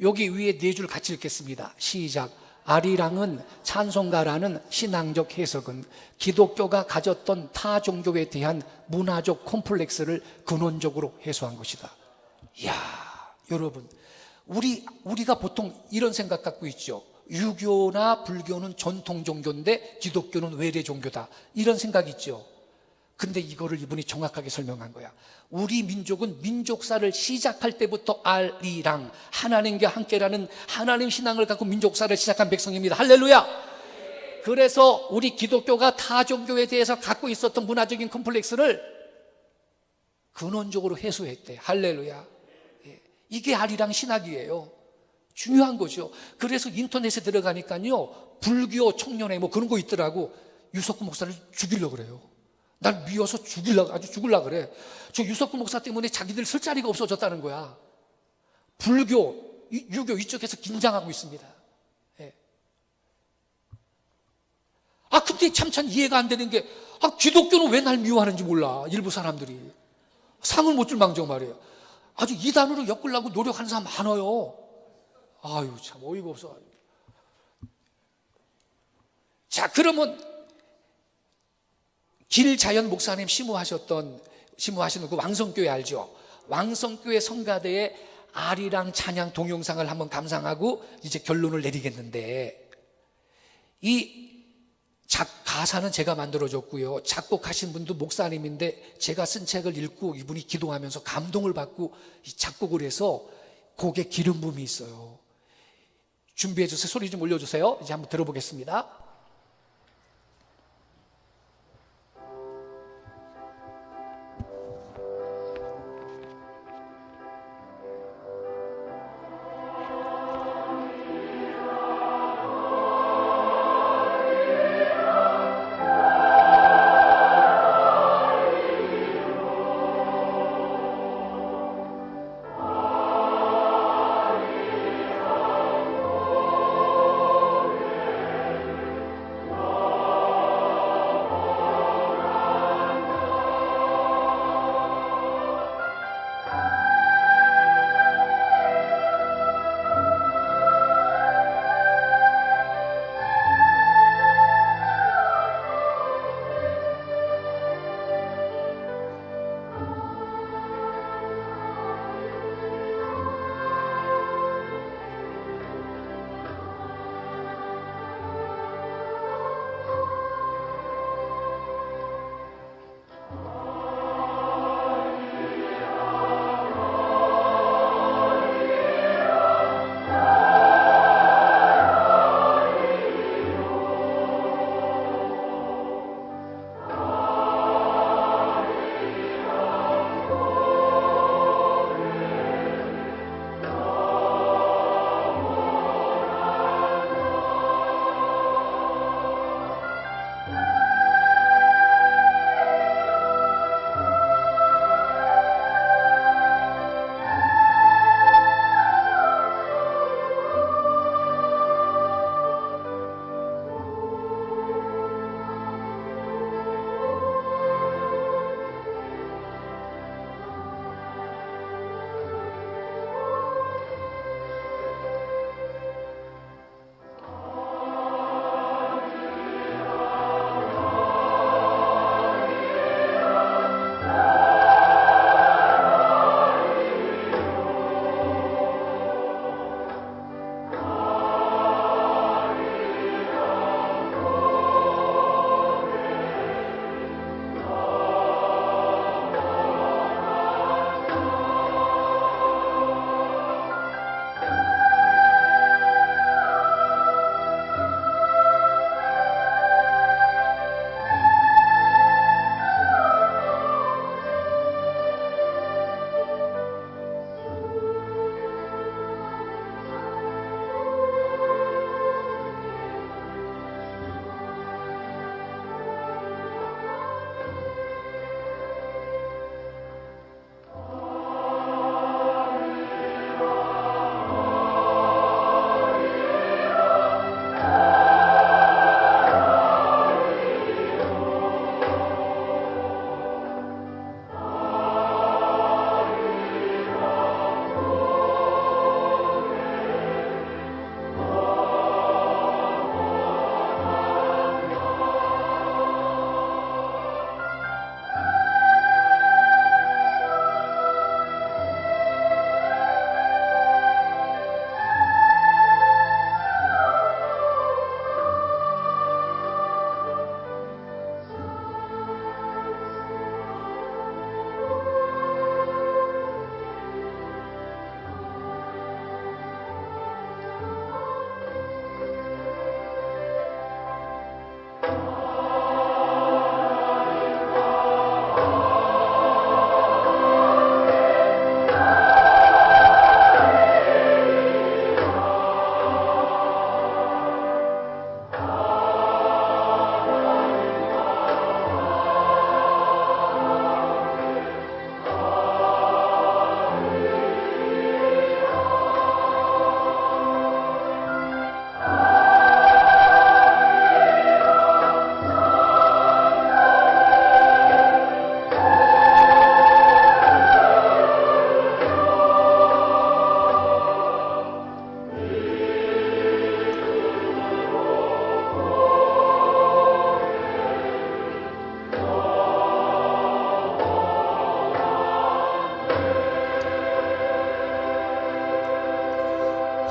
여기 위에 네 줄 같이 읽겠습니다. 시작. 아리랑은 찬송가라는 신앙적 해석은 기독교가 가졌던 타 종교에 대한 문화적 콤플렉스를 근원적으로 해소한 것이다. 이야, 여러분, 우리가 보통 이런 생각 갖고 있죠. 유교나 불교는 전통 종교인데 기독교는 외래 종교다, 이런 생각 있죠. 근데 이거를 이분이 정확하게 설명한 거야. 우리 민족은 민족사를 시작할 때부터 아리랑, 하나님과 함께라는 하나님 신앙을 갖고 민족사를 시작한 백성입니다. 할렐루야! 그래서 우리 기독교가 타 종교에 대해서 갖고 있었던 문화적인 컴플렉스를 근원적으로 해소했대. 할렐루야! 이게 아리랑 신학이에요. 중요한 거죠. 그래서 인터넷에 들어가니까요, 불교 청년회 뭐 그런 거 있더라고. 유석구 목사를 죽이려고 그래요. 날 미워서 아주 죽으려고 그래. 저 유석구 목사 때문에 자기들 쓸 자리가 없어졌다는 거야. 불교, 유교 이쪽에서 긴장하고 있습니다. 예. 근데 참 이해가 안 되는 게, 기독교는 왜 날 미워하는지 몰라, 일부 사람들이. 상을 못 줄 망정 말이에요. 아주 이단으로 엮으려고 노력하는 사람 많아요. 아유, 참 어이가 없어. 자, 그러면 길자연 목사님 심우하시는 그 왕성교회 알죠? 왕성교회 성가대의 아리랑 찬양 동영상을 한번 감상하고 이제 결론을 내리겠는데, 이 가사는 제가 만들어줬고요, 작곡하신 분도 목사님인데 제가 쓴 책을 읽고 이분이 기도하면서 감동을 받고 작곡을 해서 곡에 기름 부음이 있어요. 준비해 주세요. 소리 좀 올려주세요. 이제 한번 들어보겠습니다.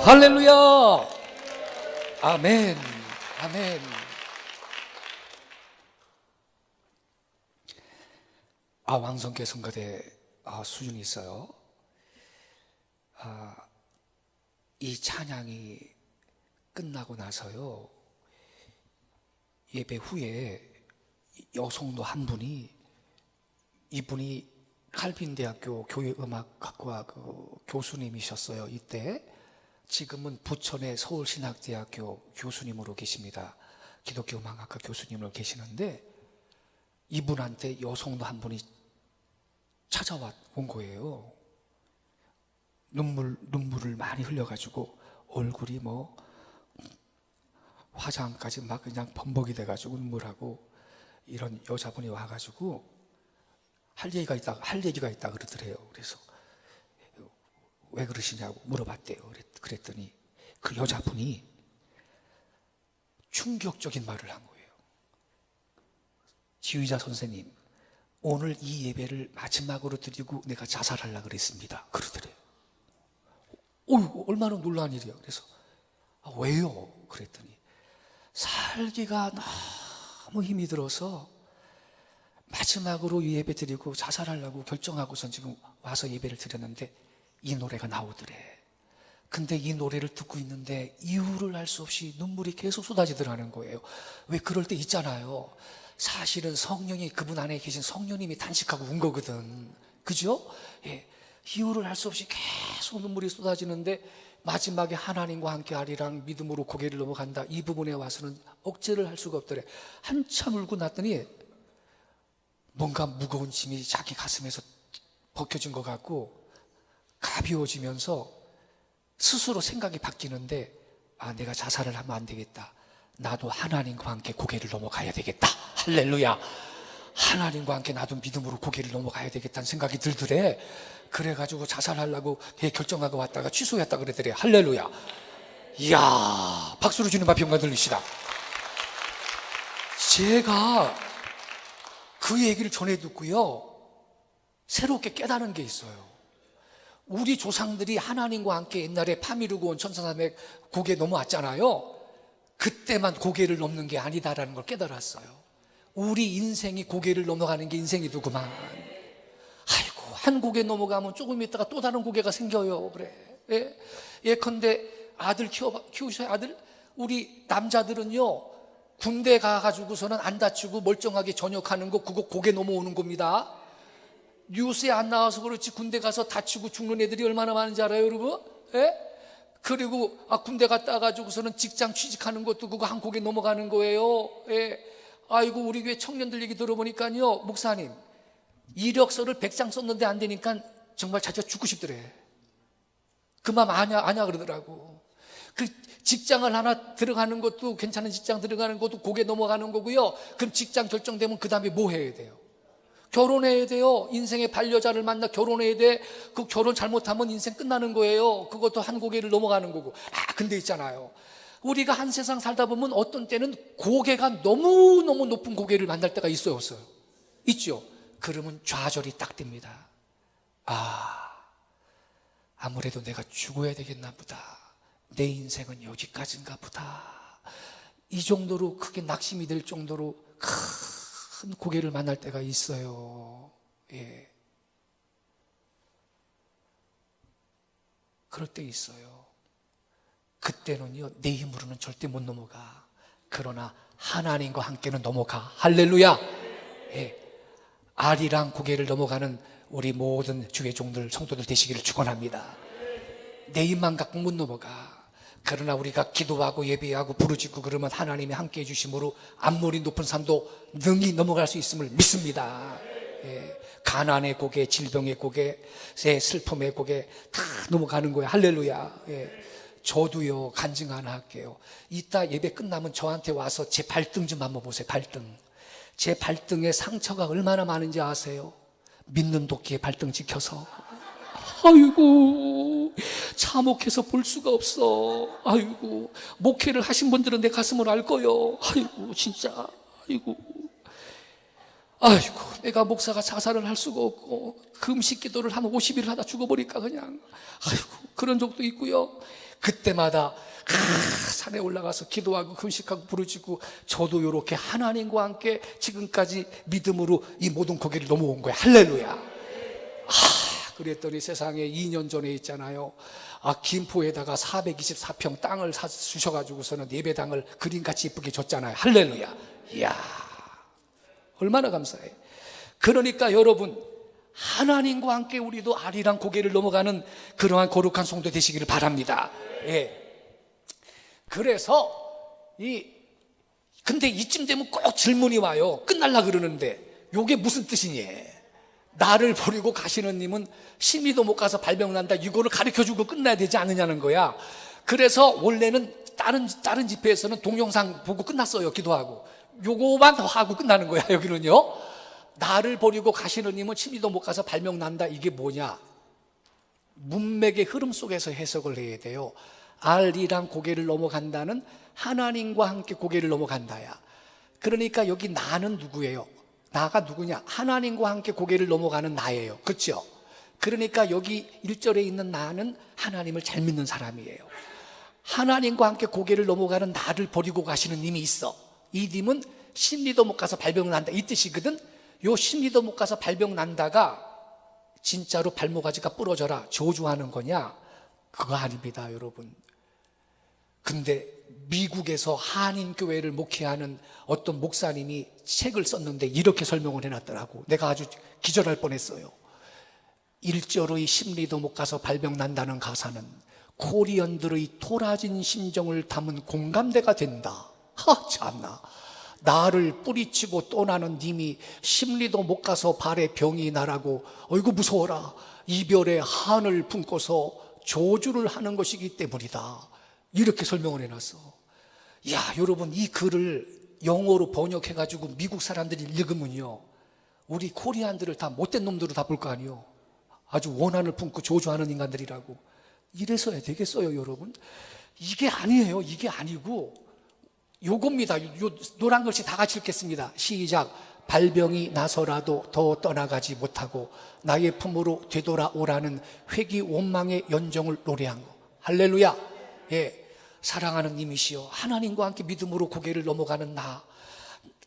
할렐루야. 아멘. 아멘. 왕성계 성가대 수준이 있어요. 이 찬양이 끝나고 나서요, 예배 후에 여성도 한 분이, 이분이 칼빈대학교 교회음악학과 교수님이셨어요. 이때 지금은 부천의 서울신학대학교 교수님으로 계십니다. 기독교 음악학과 교수님으로 계시는데, 이분한테 여성도 한 분이 찾아와 온 거예요. 눈물을 많이 흘려가지고 얼굴이 화장까지 막 그냥 범벅이 돼가지고 눈물하고, 이런 여자분이 와가지고 할 얘기가 있다 그러더래요. 그래서 왜 그러시냐고 물어봤대요. 그랬더니 그 여자분이 충격적인 말을 한 거예요. 지휘자 선생님, 오늘 이 예배를 마지막으로 드리고 내가 자살하려고 그랬습니다. 그러더래요. 얼마나 놀라운 일이야. 그래서 왜요? 그랬더니 살기가 너무 힘이 들어서 마지막으로 이 예배 드리고 자살하려고 결정하고선 지금 와서 예배를 드렸는데 이 노래가 나오더래. 근데 이 노래를 듣고 있는데 이유를 알 수 없이 눈물이 계속 쏟아지더라는 거예요. 왜 그럴 때 있잖아요. 사실은 성령이, 그분 안에 계신 성령님이 단식하고 운 거거든. 그죠? 예. 이유를 알 수 없이 계속 눈물이 쏟아지는데 마지막에 하나님과 함께 하리랑 믿음으로 고개를 넘어간다. 이 부분에 와서는 억제를 할 수가 없더래. 한참 울고 났더니 뭔가 무거운 짐이 자기 가슴에서 벗겨진 것 같고 가벼워지면서 스스로 생각이 바뀌는데, 내가 자살을 하면 안 되겠다. 나도 하나님과 함께 고개를 넘어가야 되겠다. 할렐루야. 하나님과 함께 나도 믿음으로 고개를 넘어가야 되겠다는 생각이 들더래. 그래가지고 자살하려고 결정하고 왔다가 취소했다 그러더래. 할렐루야. 이야, 박수로 주님 앞에 영광 돌리시다. 제가 그 얘기를 전해 듣고요, 새롭게 깨달은 게 있어요. 우리 조상들이 하나님과 함께 옛날에 파미르고 온 천사삼백 고개 넘어왔잖아요. 그때만 고개를 넘는 게 아니다라는 걸 깨달았어요. 우리 인생이 고개를 넘어가는 게 인생이더구만. 아이고, 한 고개 넘어가면 조금 있다가 또 다른 고개가 생겨요. 그래. 예컨대 아들 키우셔야 아들. 우리 남자들은요, 군대 가가지고서는 안 다치고 멀쩡하게 전역하는 거, 그거 고개 넘어오는 겁니다. 뉴스에 안 나와서 그렇지 군대 가서 다치고 죽는 애들이 얼마나 많은지 알아요, 여러분? 예? 그리고 군대 갔다 와가지고서는 직장 취직하는 것도 그거 한 고개 넘어가는 거예요. 예. 아이고, 우리 교회 청년들 얘기 들어보니까요, 목사님 이력서를 100장 썼는데 안 되니까 정말 자기가 죽고 싶더래. 그 마음 아냐 그러더라고. 그 직장을 하나 들어가는 것도, 괜찮은 직장 들어가는 것도 고개 넘어가는 거고요. 그럼 직장 결정되면 그 다음에 뭐 해야 돼요? 결혼해야 돼요. 인생의 반려자를 만나 결혼해야 돼. 그 결혼 잘못하면 인생 끝나는 거예요. 그것도 한 고개를 넘어가는 거고. 근데 있잖아요, 우리가 한 세상 살다 보면 어떤 때는 고개가 너무너무 높은 고개를 만날 때가 있어요, 없어요? 있죠. 그러면 좌절이 딱 됩니다. 아무래도 내가 죽어야 되겠나 보다. 내 인생은 여기까지인가 보다. 이 정도로 크게 낙심이 될 정도로 큰 고개를 만날 때가 있어요. 예. 그럴 때 있어요. 그때는요, 내 힘으로는 절대 못 넘어가. 그러나 하나님과 함께는 넘어가. 할렐루야. 예. 아리랑 고개를 넘어가는 우리 모든 주의 종들, 성도들 되시기를 축원합니다. 내 힘만 갖고 못 넘어가. 그러나 우리가 기도하고 예배하고 부르짖고 그러면 하나님이 함께해 주심으로 앞머리 높은 산도 능히 넘어갈 수 있음을 믿습니다. 예. 가난의 고개, 질병의 고개, 슬픔의 고개 다 넘어가는 거예요. 할렐루야. 예. 저도요, 간증 하나 할게요. 이따 예배 끝나면 저한테 와서 제 발등 좀 한번 보세요. 발등. 제 발등에 상처가 얼마나 많은지 아세요? 믿는 도끼에 발등 찍혀서. 아이고, 참혹해서 볼 수가 없어. 아이고, 목회를 하신 분들은 내 가슴을 알 거요. 아이고, 진짜. 아이고, 내가 목사가 자살을 할 수가 없고 금식 기도를 한 50일 하다 죽어버릴까 그냥. 아이고, 그런 적도 있고요. 그때마다 산에 올라가서 기도하고 금식하고 부르짖고 저도 이렇게 하나님과 함께 지금까지 믿음으로 이 모든 고개를 넘어온 거예요. 할렐루야. 그랬더니 세상에 2년 전에 있잖아요. 김포에다가 424평 땅을 주셔가지고서는 예배당을 그림같이 예쁘게 줬잖아요. 할렐루야. 이야, 얼마나 감사해요. 그러니까 여러분, 하나님과 함께 우리도 아리랑 고개를 넘어가는 그러한 거룩한 성도 되시기를 바랍니다. 예. 그래서 근데 이쯤 되면 꼭 질문이 와요. 끝날라 그러는데 요게 무슨 뜻이니? 나를 버리고 가시는 님은 심리도 못 가서 발병난다, 이거를 가르쳐주고 끝나야 되지 않느냐는 거야. 그래서 원래는 다른 집회에서는 동영상 보고 끝났어요. 기도하고 요거만 더 하고 끝나는 거야. 여기는요, 나를 버리고 가시는 님은 심리도 못 가서 발명난다, 이게 뭐냐? 문맥의 흐름 속에서 해석을 해야 돼요. 아리랑 고개를 넘어간다는 하나님과 함께 고개를 넘어간다야. 그러니까 여기 나는 누구예요? 나가 누구냐? 하나님과 함께 고개를 넘어가는 나예요. 그렇죠? 그러니까 여기 1절에 있는 나는 하나님을 잘 믿는 사람이에요. 하나님과 함께 고개를 넘어가는 나를 버리고 가시는 님이 있어. 이 님은 심리도 못 가서 발병난다, 이 뜻이거든. 요 심리도 못 가서 발병난다가 진짜로 발모가지가 부러져라 저주하는 거냐? 그거 아닙니다, 여러분. 근데 미국에서 한인교회를 목회하는 어떤 목사님이 책을 썼는데 이렇게 설명을 해놨더라고. 내가 아주 기절할 뻔했어요. 1절의 심리도 못 가서 발병난다는 가사는 코리언들의 토라진 심정을 담은 공감대가 된다. 참나. 나를 뿌리치고 떠나는 님이 심리도 못 가서 발에 병이 나라고, 어이구 무서워라, 이별의 한을 품고서 저주를 하는 것이기 때문이다. 이렇게 설명을 해놨어. 야, 여러분, 이 글을 영어로 번역해가지고 미국 사람들이 읽으면요, 우리 코리안들을 다 못된 놈들로 다 볼 거 아니요. 아주 원한을 품고 저주하는 인간들이라고. 이래서야 되겠어요, 여러분? 이게 아니에요. 이게 아니고 요겁니다. 요 노란 글씨 다 같이 읽겠습니다. 시작. 발병이 나서라도 더 떠나가지 못하고 나의 품으로 되돌아오라는 회기 원망의 연정을 노래한 거. 할렐루야. 예, 사랑하는 님이시여, 하나님과 함께 믿음으로 고개를 넘어가는 나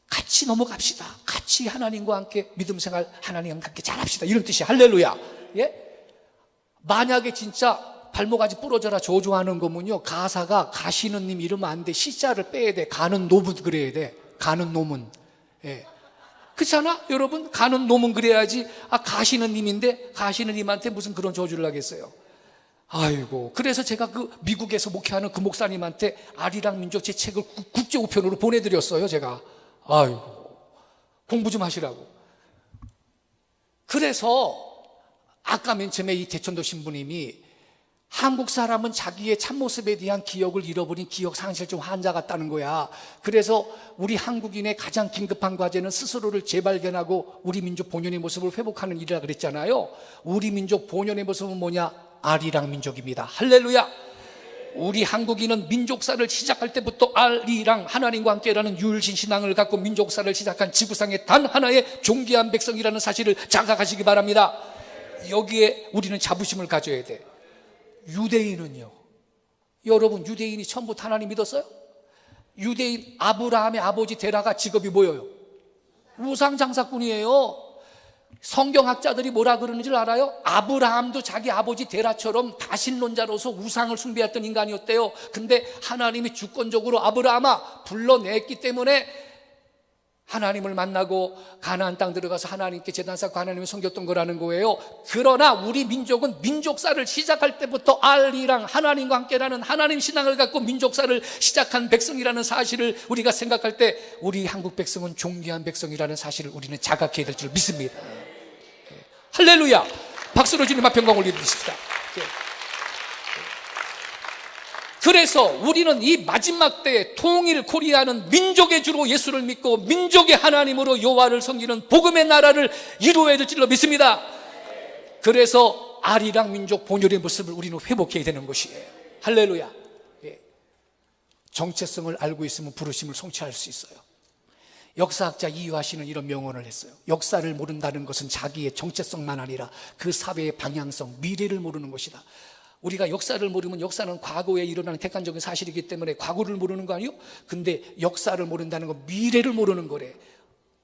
같이 넘어갑시다. 같이 하나님과 함께 믿음 생활 하나님과 함께 잘합시다, 이런 뜻이야. 할렐루야. 예? 만약에 진짜 발목까지 부러져라 저주하는 거면요, 가사가 가시는 님 이러면 안 돼. 시자를 빼야 돼. 가는 놈은 그래야 돼. 가는 놈은. 예. 그렇잖아 여러분? 가는 놈은 그래야지. 가시는 님인데 가시는 님한테 무슨 그런 저주를 하겠어요. 아이고, 그래서 제가 그 미국에서 목회하는 그 목사님한테 아리랑 민족 제 책을 국제 우편으로 보내드렸어요. 제가 아이고, 공부 좀 하시라고. 그래서 아까 맨 처음에 이 대천도 신부님이 한국 사람은 자기의 참모습에 대한 기억을 잃어버린 기억 상실증 환자 같다는 거야. 그래서 우리 한국인의 가장 긴급한 과제는 스스로를 재발견하고 우리 민족 본연의 모습을 회복하는 일이라 그랬잖아요. 우리 민족 본연의 모습은 뭐냐? 아리랑 민족입니다. 할렐루야. 우리 한국인은 민족사를 시작할 때부터 아리랑 하나님과 함께라는 유일신 신앙을 갖고 민족사를 시작한 지구상의 단 하나의 존귀한 백성이라는 사실을 자각하시기 바랍니다. 여기에 우리는 자부심을 가져야 돼. 유대인은요, 여러분, 유대인이 처음부터 하나님 믿었어요? 유대인 아브라함의 아버지 데라가 직업이 뭐예요? 우상장사꾼이에요. 성경학자들이 뭐라 그러는지 알아요? 아브라함도 자기 아버지 데라처럼 다신론자로서 우상을 숭배했던 인간이었대요. 근데 하나님이 주권적으로 아브라함아 불러냈기 때문에 하나님을 만나고 가나안 땅 들어가서 하나님께 제단 쌓고 하나님을 섬겼던 거라는 거예요. 그러나 우리 민족은 민족사를 시작할 때부터 알리랑 하나님과 함께라는 하나님 신앙을 갖고 민족사를 시작한 백성이라는 사실을 우리가 생각할 때 우리 한국 백성은 존귀한 백성이라는 사실을 우리는 자각해야 될 줄 믿습니다. 할렐루야. 박수로 주님 앞에 영광 올려드리십시다. 그래서 우리는 이 마지막 때에 통일 코리아는 민족의 주로 예수를 믿고 민족의 하나님으로 여호와를 섬기는 복음의 나라를 이루어야 될 줄로 믿습니다. 그래서 아리랑 민족 본연의 모습을 우리는 회복해야 되는 것이에요. 할렐루야. 정체성을 알고 있으면 부르심을 성취할 수 있어요. 역사학자 이유하 씨는 이런 명언을 했어요. 역사를 모른다는 것은 자기의 정체성만 아니라 그 사회의 방향성, 미래를 모르는 것이다. 우리가 역사를 모르면 역사는 과거에 일어나는 객관적인 사실이기 때문에 과거를 모르는 거 아니에요? 근데 역사를 모른다는 건 미래를 모르는 거래.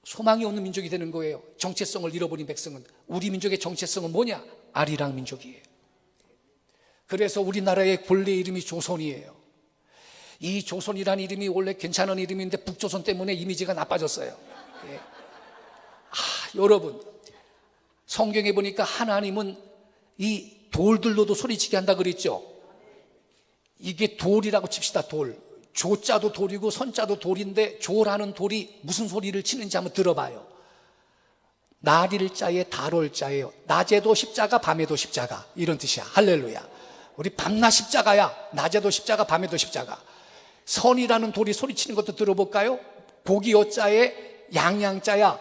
소망이 없는 민족이 되는 거예요. 정체성을 잃어버린 백성은. 우리 민족의 정체성은 뭐냐? 아리랑 민족이에요. 그래서 우리나라의 본래 이름이 조선이에요. 이 조선이라는 이름이 원래 괜찮은 이름인데 북조선 때문에 이미지가 나빠졌어요. 예. 여러분, 성경에 보니까 하나님은 이 돌들로도 소리치게 한다 그랬죠. 이게 돌이라고 칩시다. 돌. 조자도 돌이고 선자도 돌인데 조라는 돌이 무슨 소리를 치는지 한번 들어봐요. 날일자에 달월자예요. 낮에도 십자가, 밤에도 십자가, 이런 뜻이야. 할렐루야. 우리 밤낮 십자가야. 낮에도 십자가, 밤에도 십자가. 선이라는 돌이 소리치는 것도 들어볼까요? 고기 여자에 양양자야.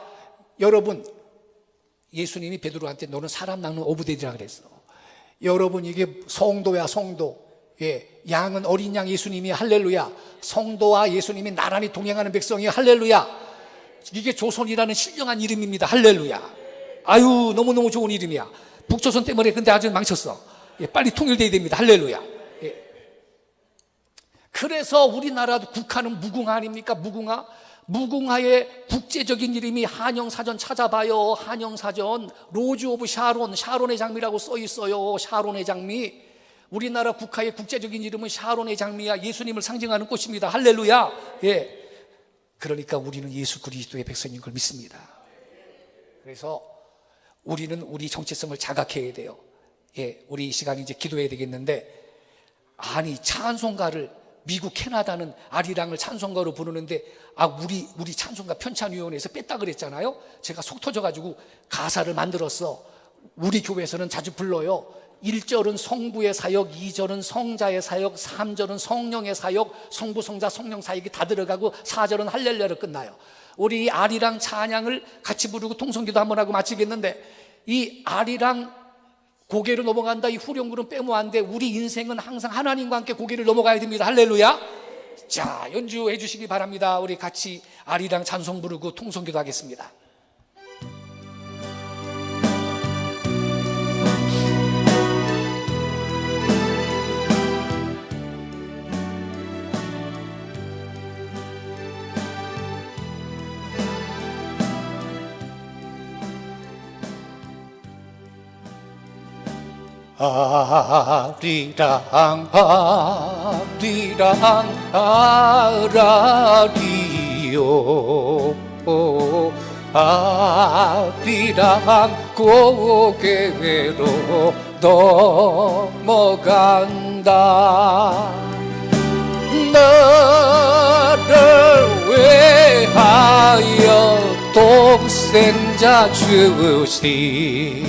여러분, 예수님이 베드로한테 너는 사람 낚는 어부대리라 그랬어. 여러분, 이게 성도야, 성도. 예, 양은 어린 양 예수님이 할렐루야. 성도와 예수님이 나란히 동행하는 백성이 할렐루야. 이게 조선이라는 신령한 이름입니다. 할렐루야. 아유, 너무너무 좋은 이름이야. 북조선 때문에 근데 아주 망쳤어. 예, 빨리 통일돼야 됩니다. 할렐루야. 예. 그래서 우리나라도 국화는 무궁화 아닙니까? 무궁화. 무궁화의 국제적인 이름이 한영사전 찾아봐요. 한영사전. 로즈 오브 샤론, 샤론의 장미라고 써 있어요. 샤론의 장미. 우리나라 국화의 국제적인 이름은 샤론의 장미야. 예수님을 상징하는 꽃입니다. 할렐루야. 예. 그러니까 우리는 예수 그리스도의 백성인 걸 믿습니다. 그래서 우리는 우리 정체성을 자각해야 돼요. 예, 우리 이 시간에 이제 기도해야 되겠는데, 아니 찬송가를 미국 캐나다는 아리랑을 찬송가로 부르는데 우리 찬송가 편찬위원회에서 뺐다 그랬잖아요. 제가 속 터져가지고 가사를 만들었어. 우리 교회에서는 자주 불러요. 1절은 성부의 사역, 2절은 성자의 사역, 3절은 성령의 사역, 성부, 성자, 성령 사역이 다 들어가고 4절은 할렐루야로 끝나요. 우리 아리랑 찬양을 같이 부르고 통성기도 한번 하고 마치겠는데, 이 아리랑 고개로 넘어간다, 이 후렴구는 빼면 안 돼. 우리 인생은 항상 하나님과 함께 고개를 넘어가야 됩니다. 할렐루야. 자, 연주해 주시기 바랍니다. 우리 같이 아리랑 찬송 부르고 통성기도 하겠습니다. 아리랑 아리랑 아라리요 아리랑 고개로 넘어간다. 나를 위하여 독생자 주신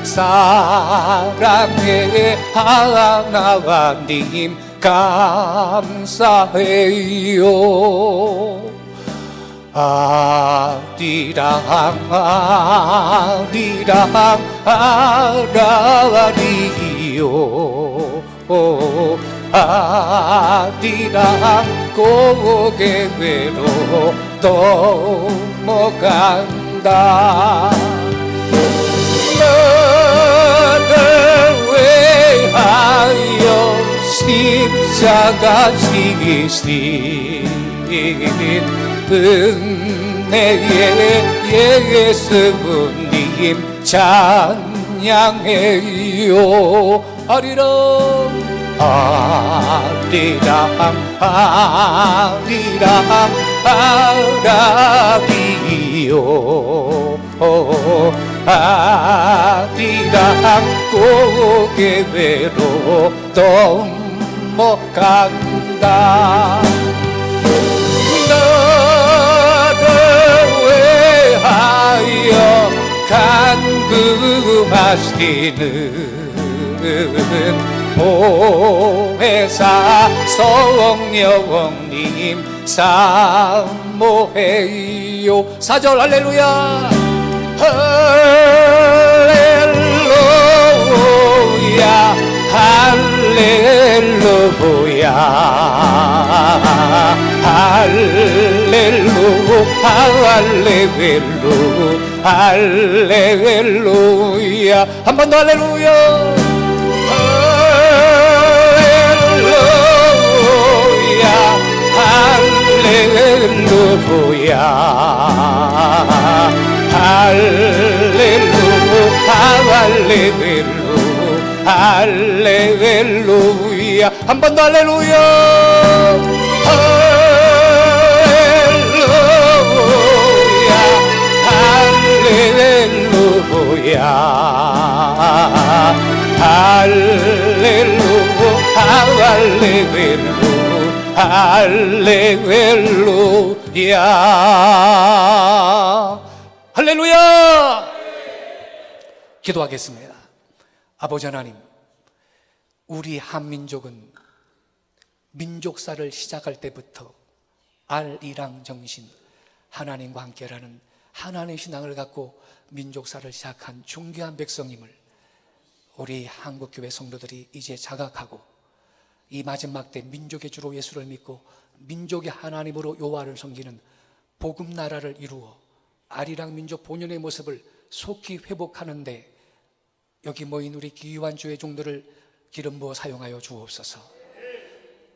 사랑의 하나님 감사해요. 아리랑 아리랑 아라리요 아리랑 고개로 넘어간다. 나를 위하여 십자가 지신 은혜의 예수님 찬양해요. 아리랑 아리랑 아리랑 아라리요 아리랑 고개로 넘어간다. 나를 위하여 간구하시는 보혜사 성령님 사모해요. 4절 할렐루야. 할렐루야 할렐루야 할렐루야 할렐루야 한 번 더 할렐루야 할렐루야 할렐루야 할렐루야 한 번 더 할렐루야 할렐루야 할렐루야 할렐루야. 기도하겠습니다. 아버지 하나님, 우리 한민족은 민족사를 시작할 때부터 알이랑 정신, 하나님과 함께라는 하나님의 신앙을 갖고 민족사를 시작한 존귀한 백성임을 우리 한국교회 성도들이 이제 자각하고 이 마지막 때 민족의 주로 예수를 믿고 민족의 하나님으로 여호와를 섬기는 복음 나라를 이루어 아리랑 민족 본연의 모습을 속히 회복하는데 여기 모인 우리 귀한 주의 종들을 기름 부어 사용하여 주옵소서.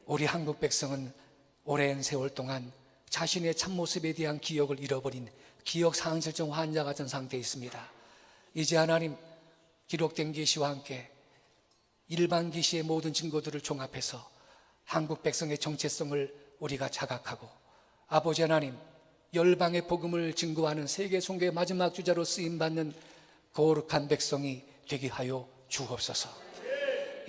우리 한국 백성은 오랜 세월 동안 자신의 참모습에 대한 기억을 잃어버린 기억상실증 환자 같은 상태에 있습니다. 이제 하나님, 기록된 계시와 함께 일반 계시의 모든 증거들을 종합해서 한국 백성의 정체성을 우리가 자각하고 아버지 하나님, 열방의 복음을 증거하는 세계 선교의 마지막 주자로 쓰임받는 거룩한 백성이 되게 하여 주옵소서.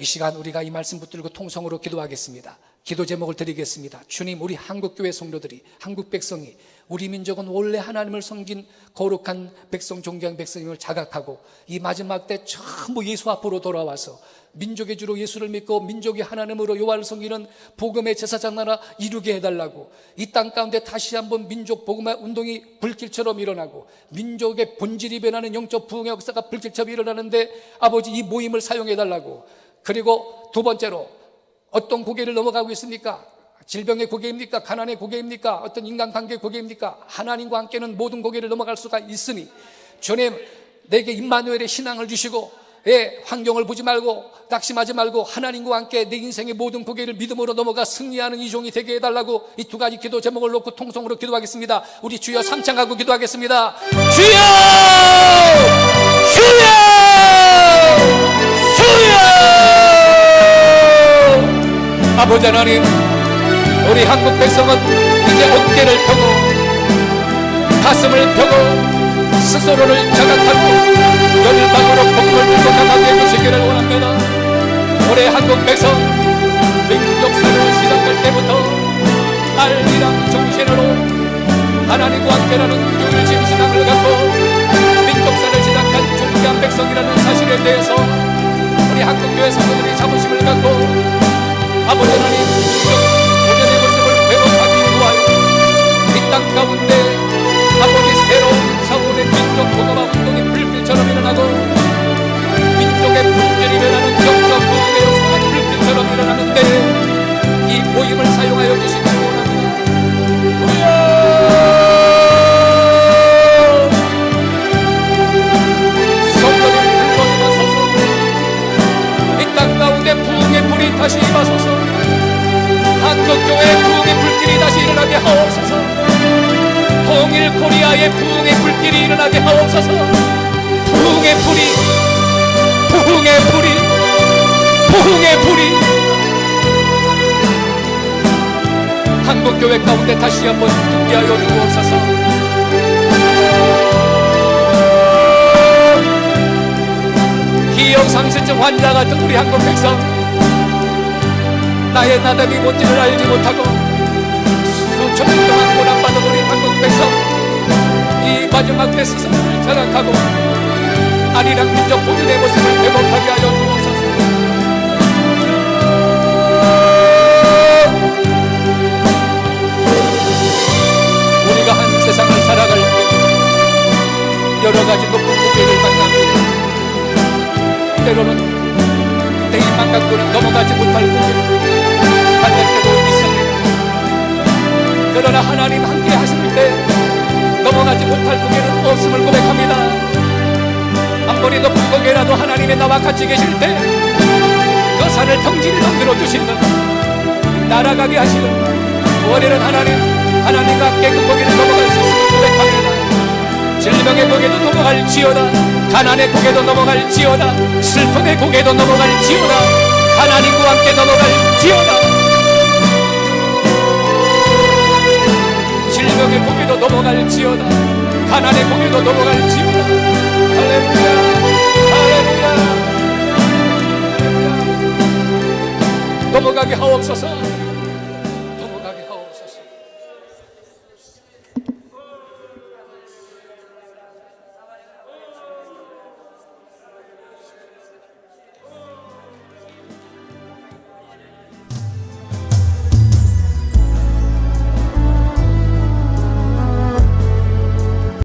이 시간 우리가 이 말씀 붙들고 통성으로 기도하겠습니다. 기도 제목을 드리겠습니다. 주님, 우리 한국교회 성도들이, 한국 백성이, 우리 민족은 원래 하나님을 섬긴 거룩한 백성, 존귀한 백성임을 자각하고 이 마지막 때 전부 예수 앞으로 돌아와서 민족의 주로 예수를 믿고 민족의 하나님으로 여호와를 섬기는 복음의 제사장 나라 이루게 해달라고, 이 땅 가운데 다시 한번 민족 복음의 운동이 불길처럼 일어나고 민족의 본질이 변하는 영적 부흥의 역사가 불길처럼 일어나는데 아버지, 이 모임을 사용해달라고. 그리고 두 번째로, 어떤 고개를 넘어가고 있습니까? 질병의 고개입니까? 가난의 고개입니까? 어떤 인간관계의 고개입니까? 하나님과 함께는 모든 고개를 넘어갈 수가 있으니 주님, 내게 임마누엘의 신앙을 주시고 환경을 보지 말고 낙심하지 말고 하나님과 함께 내 인생의 모든 고개를 믿음으로 넘어가 승리하는 이 종이 되게 해달라고, 이 두 가지 기도 제목을 놓고 통성으로 기도하겠습니다. 우리 주여 삼창하고 기도하겠습니다. 주여! 주여! 주여! 아버지 하나님, 우리 한국 백성은 이제 어깨를 펴고 가슴을 펴고 스스로를 자각하고 열방으로 복음을 들고 나가게 해주시기를 원합니다. 올해 한국 백성 민족사를 시작할 때부터 알리랑 정신으로 하나님과 함께라는 유일신 신앙을 갖고 민족사를 시작한 존귀한 백성이라는 사실에 대해서 우리 한국교회 성도들이 자부심을 갖고 아버지 하나님, 민족 본연의 모습을 회복하기 위하여 이 땅 가운데 아버지 새로운 차원의 민족 복음화 운동이 불길처럼 일어나고 민족의 본질이 변하는 영적 부흥의 역사가 불길처럼 일어나는데 이 모임을 사용하여 주시기 원합니다. 성도님 불러 임하소서. 이 땅 가운데 부흥의 불이 다시 임하소서. 한국교회의 부흥의 불길이 다시 일어나게 하옵소서. 통일 코리아의 부흥의 불길이 일어나게 하옵소서. 부흥의 불이, 부흥의 불이, 부흥의 불이 한국교회 가운데 다시 한번 듣게 하여 주옵소서. 기억상실증 환자 같은 우리 한국 백성, 나의 나답이 뭔지를 알지 못하고 수천 년 동안 고난받은 우리 한국 백성, 이 마지막 때 스스로를 자각하고 아리랑 민족 본연의 모습을 회복하게 하여 주옵소서. 우리가 한 세상을 살아갈 때 여러 가지 높은 고개를 만납니다. 때로는 내 힘만 갖고는 넘어가지 못할 고개 만날 때도 있습니다. 그러나 하나님 함께 하실 때 넘어가지 못할 고개는 없음을 고백합니다. 아무리 높은 고개라도 하나님의 나와 같이 계실 때 그 산을 하늘 평지를 만들어 주시는, 날아가게 하시는 원하는 하나님과 함께 그 고개를 넘어갈 수 있음을 고백합니다. 질병의 고개도 넘어갈지어다, 가난의 고개도 넘어갈지어다, 슬픔의 고개도 넘어갈지어다, 하나님과 함께 넘어갈지어다. 질병의 고개도 넘어갈지어다, 가난의 고개도 넘어갈지어다. 할렐루야, 할렐루야. 넘어가게 하옵소서.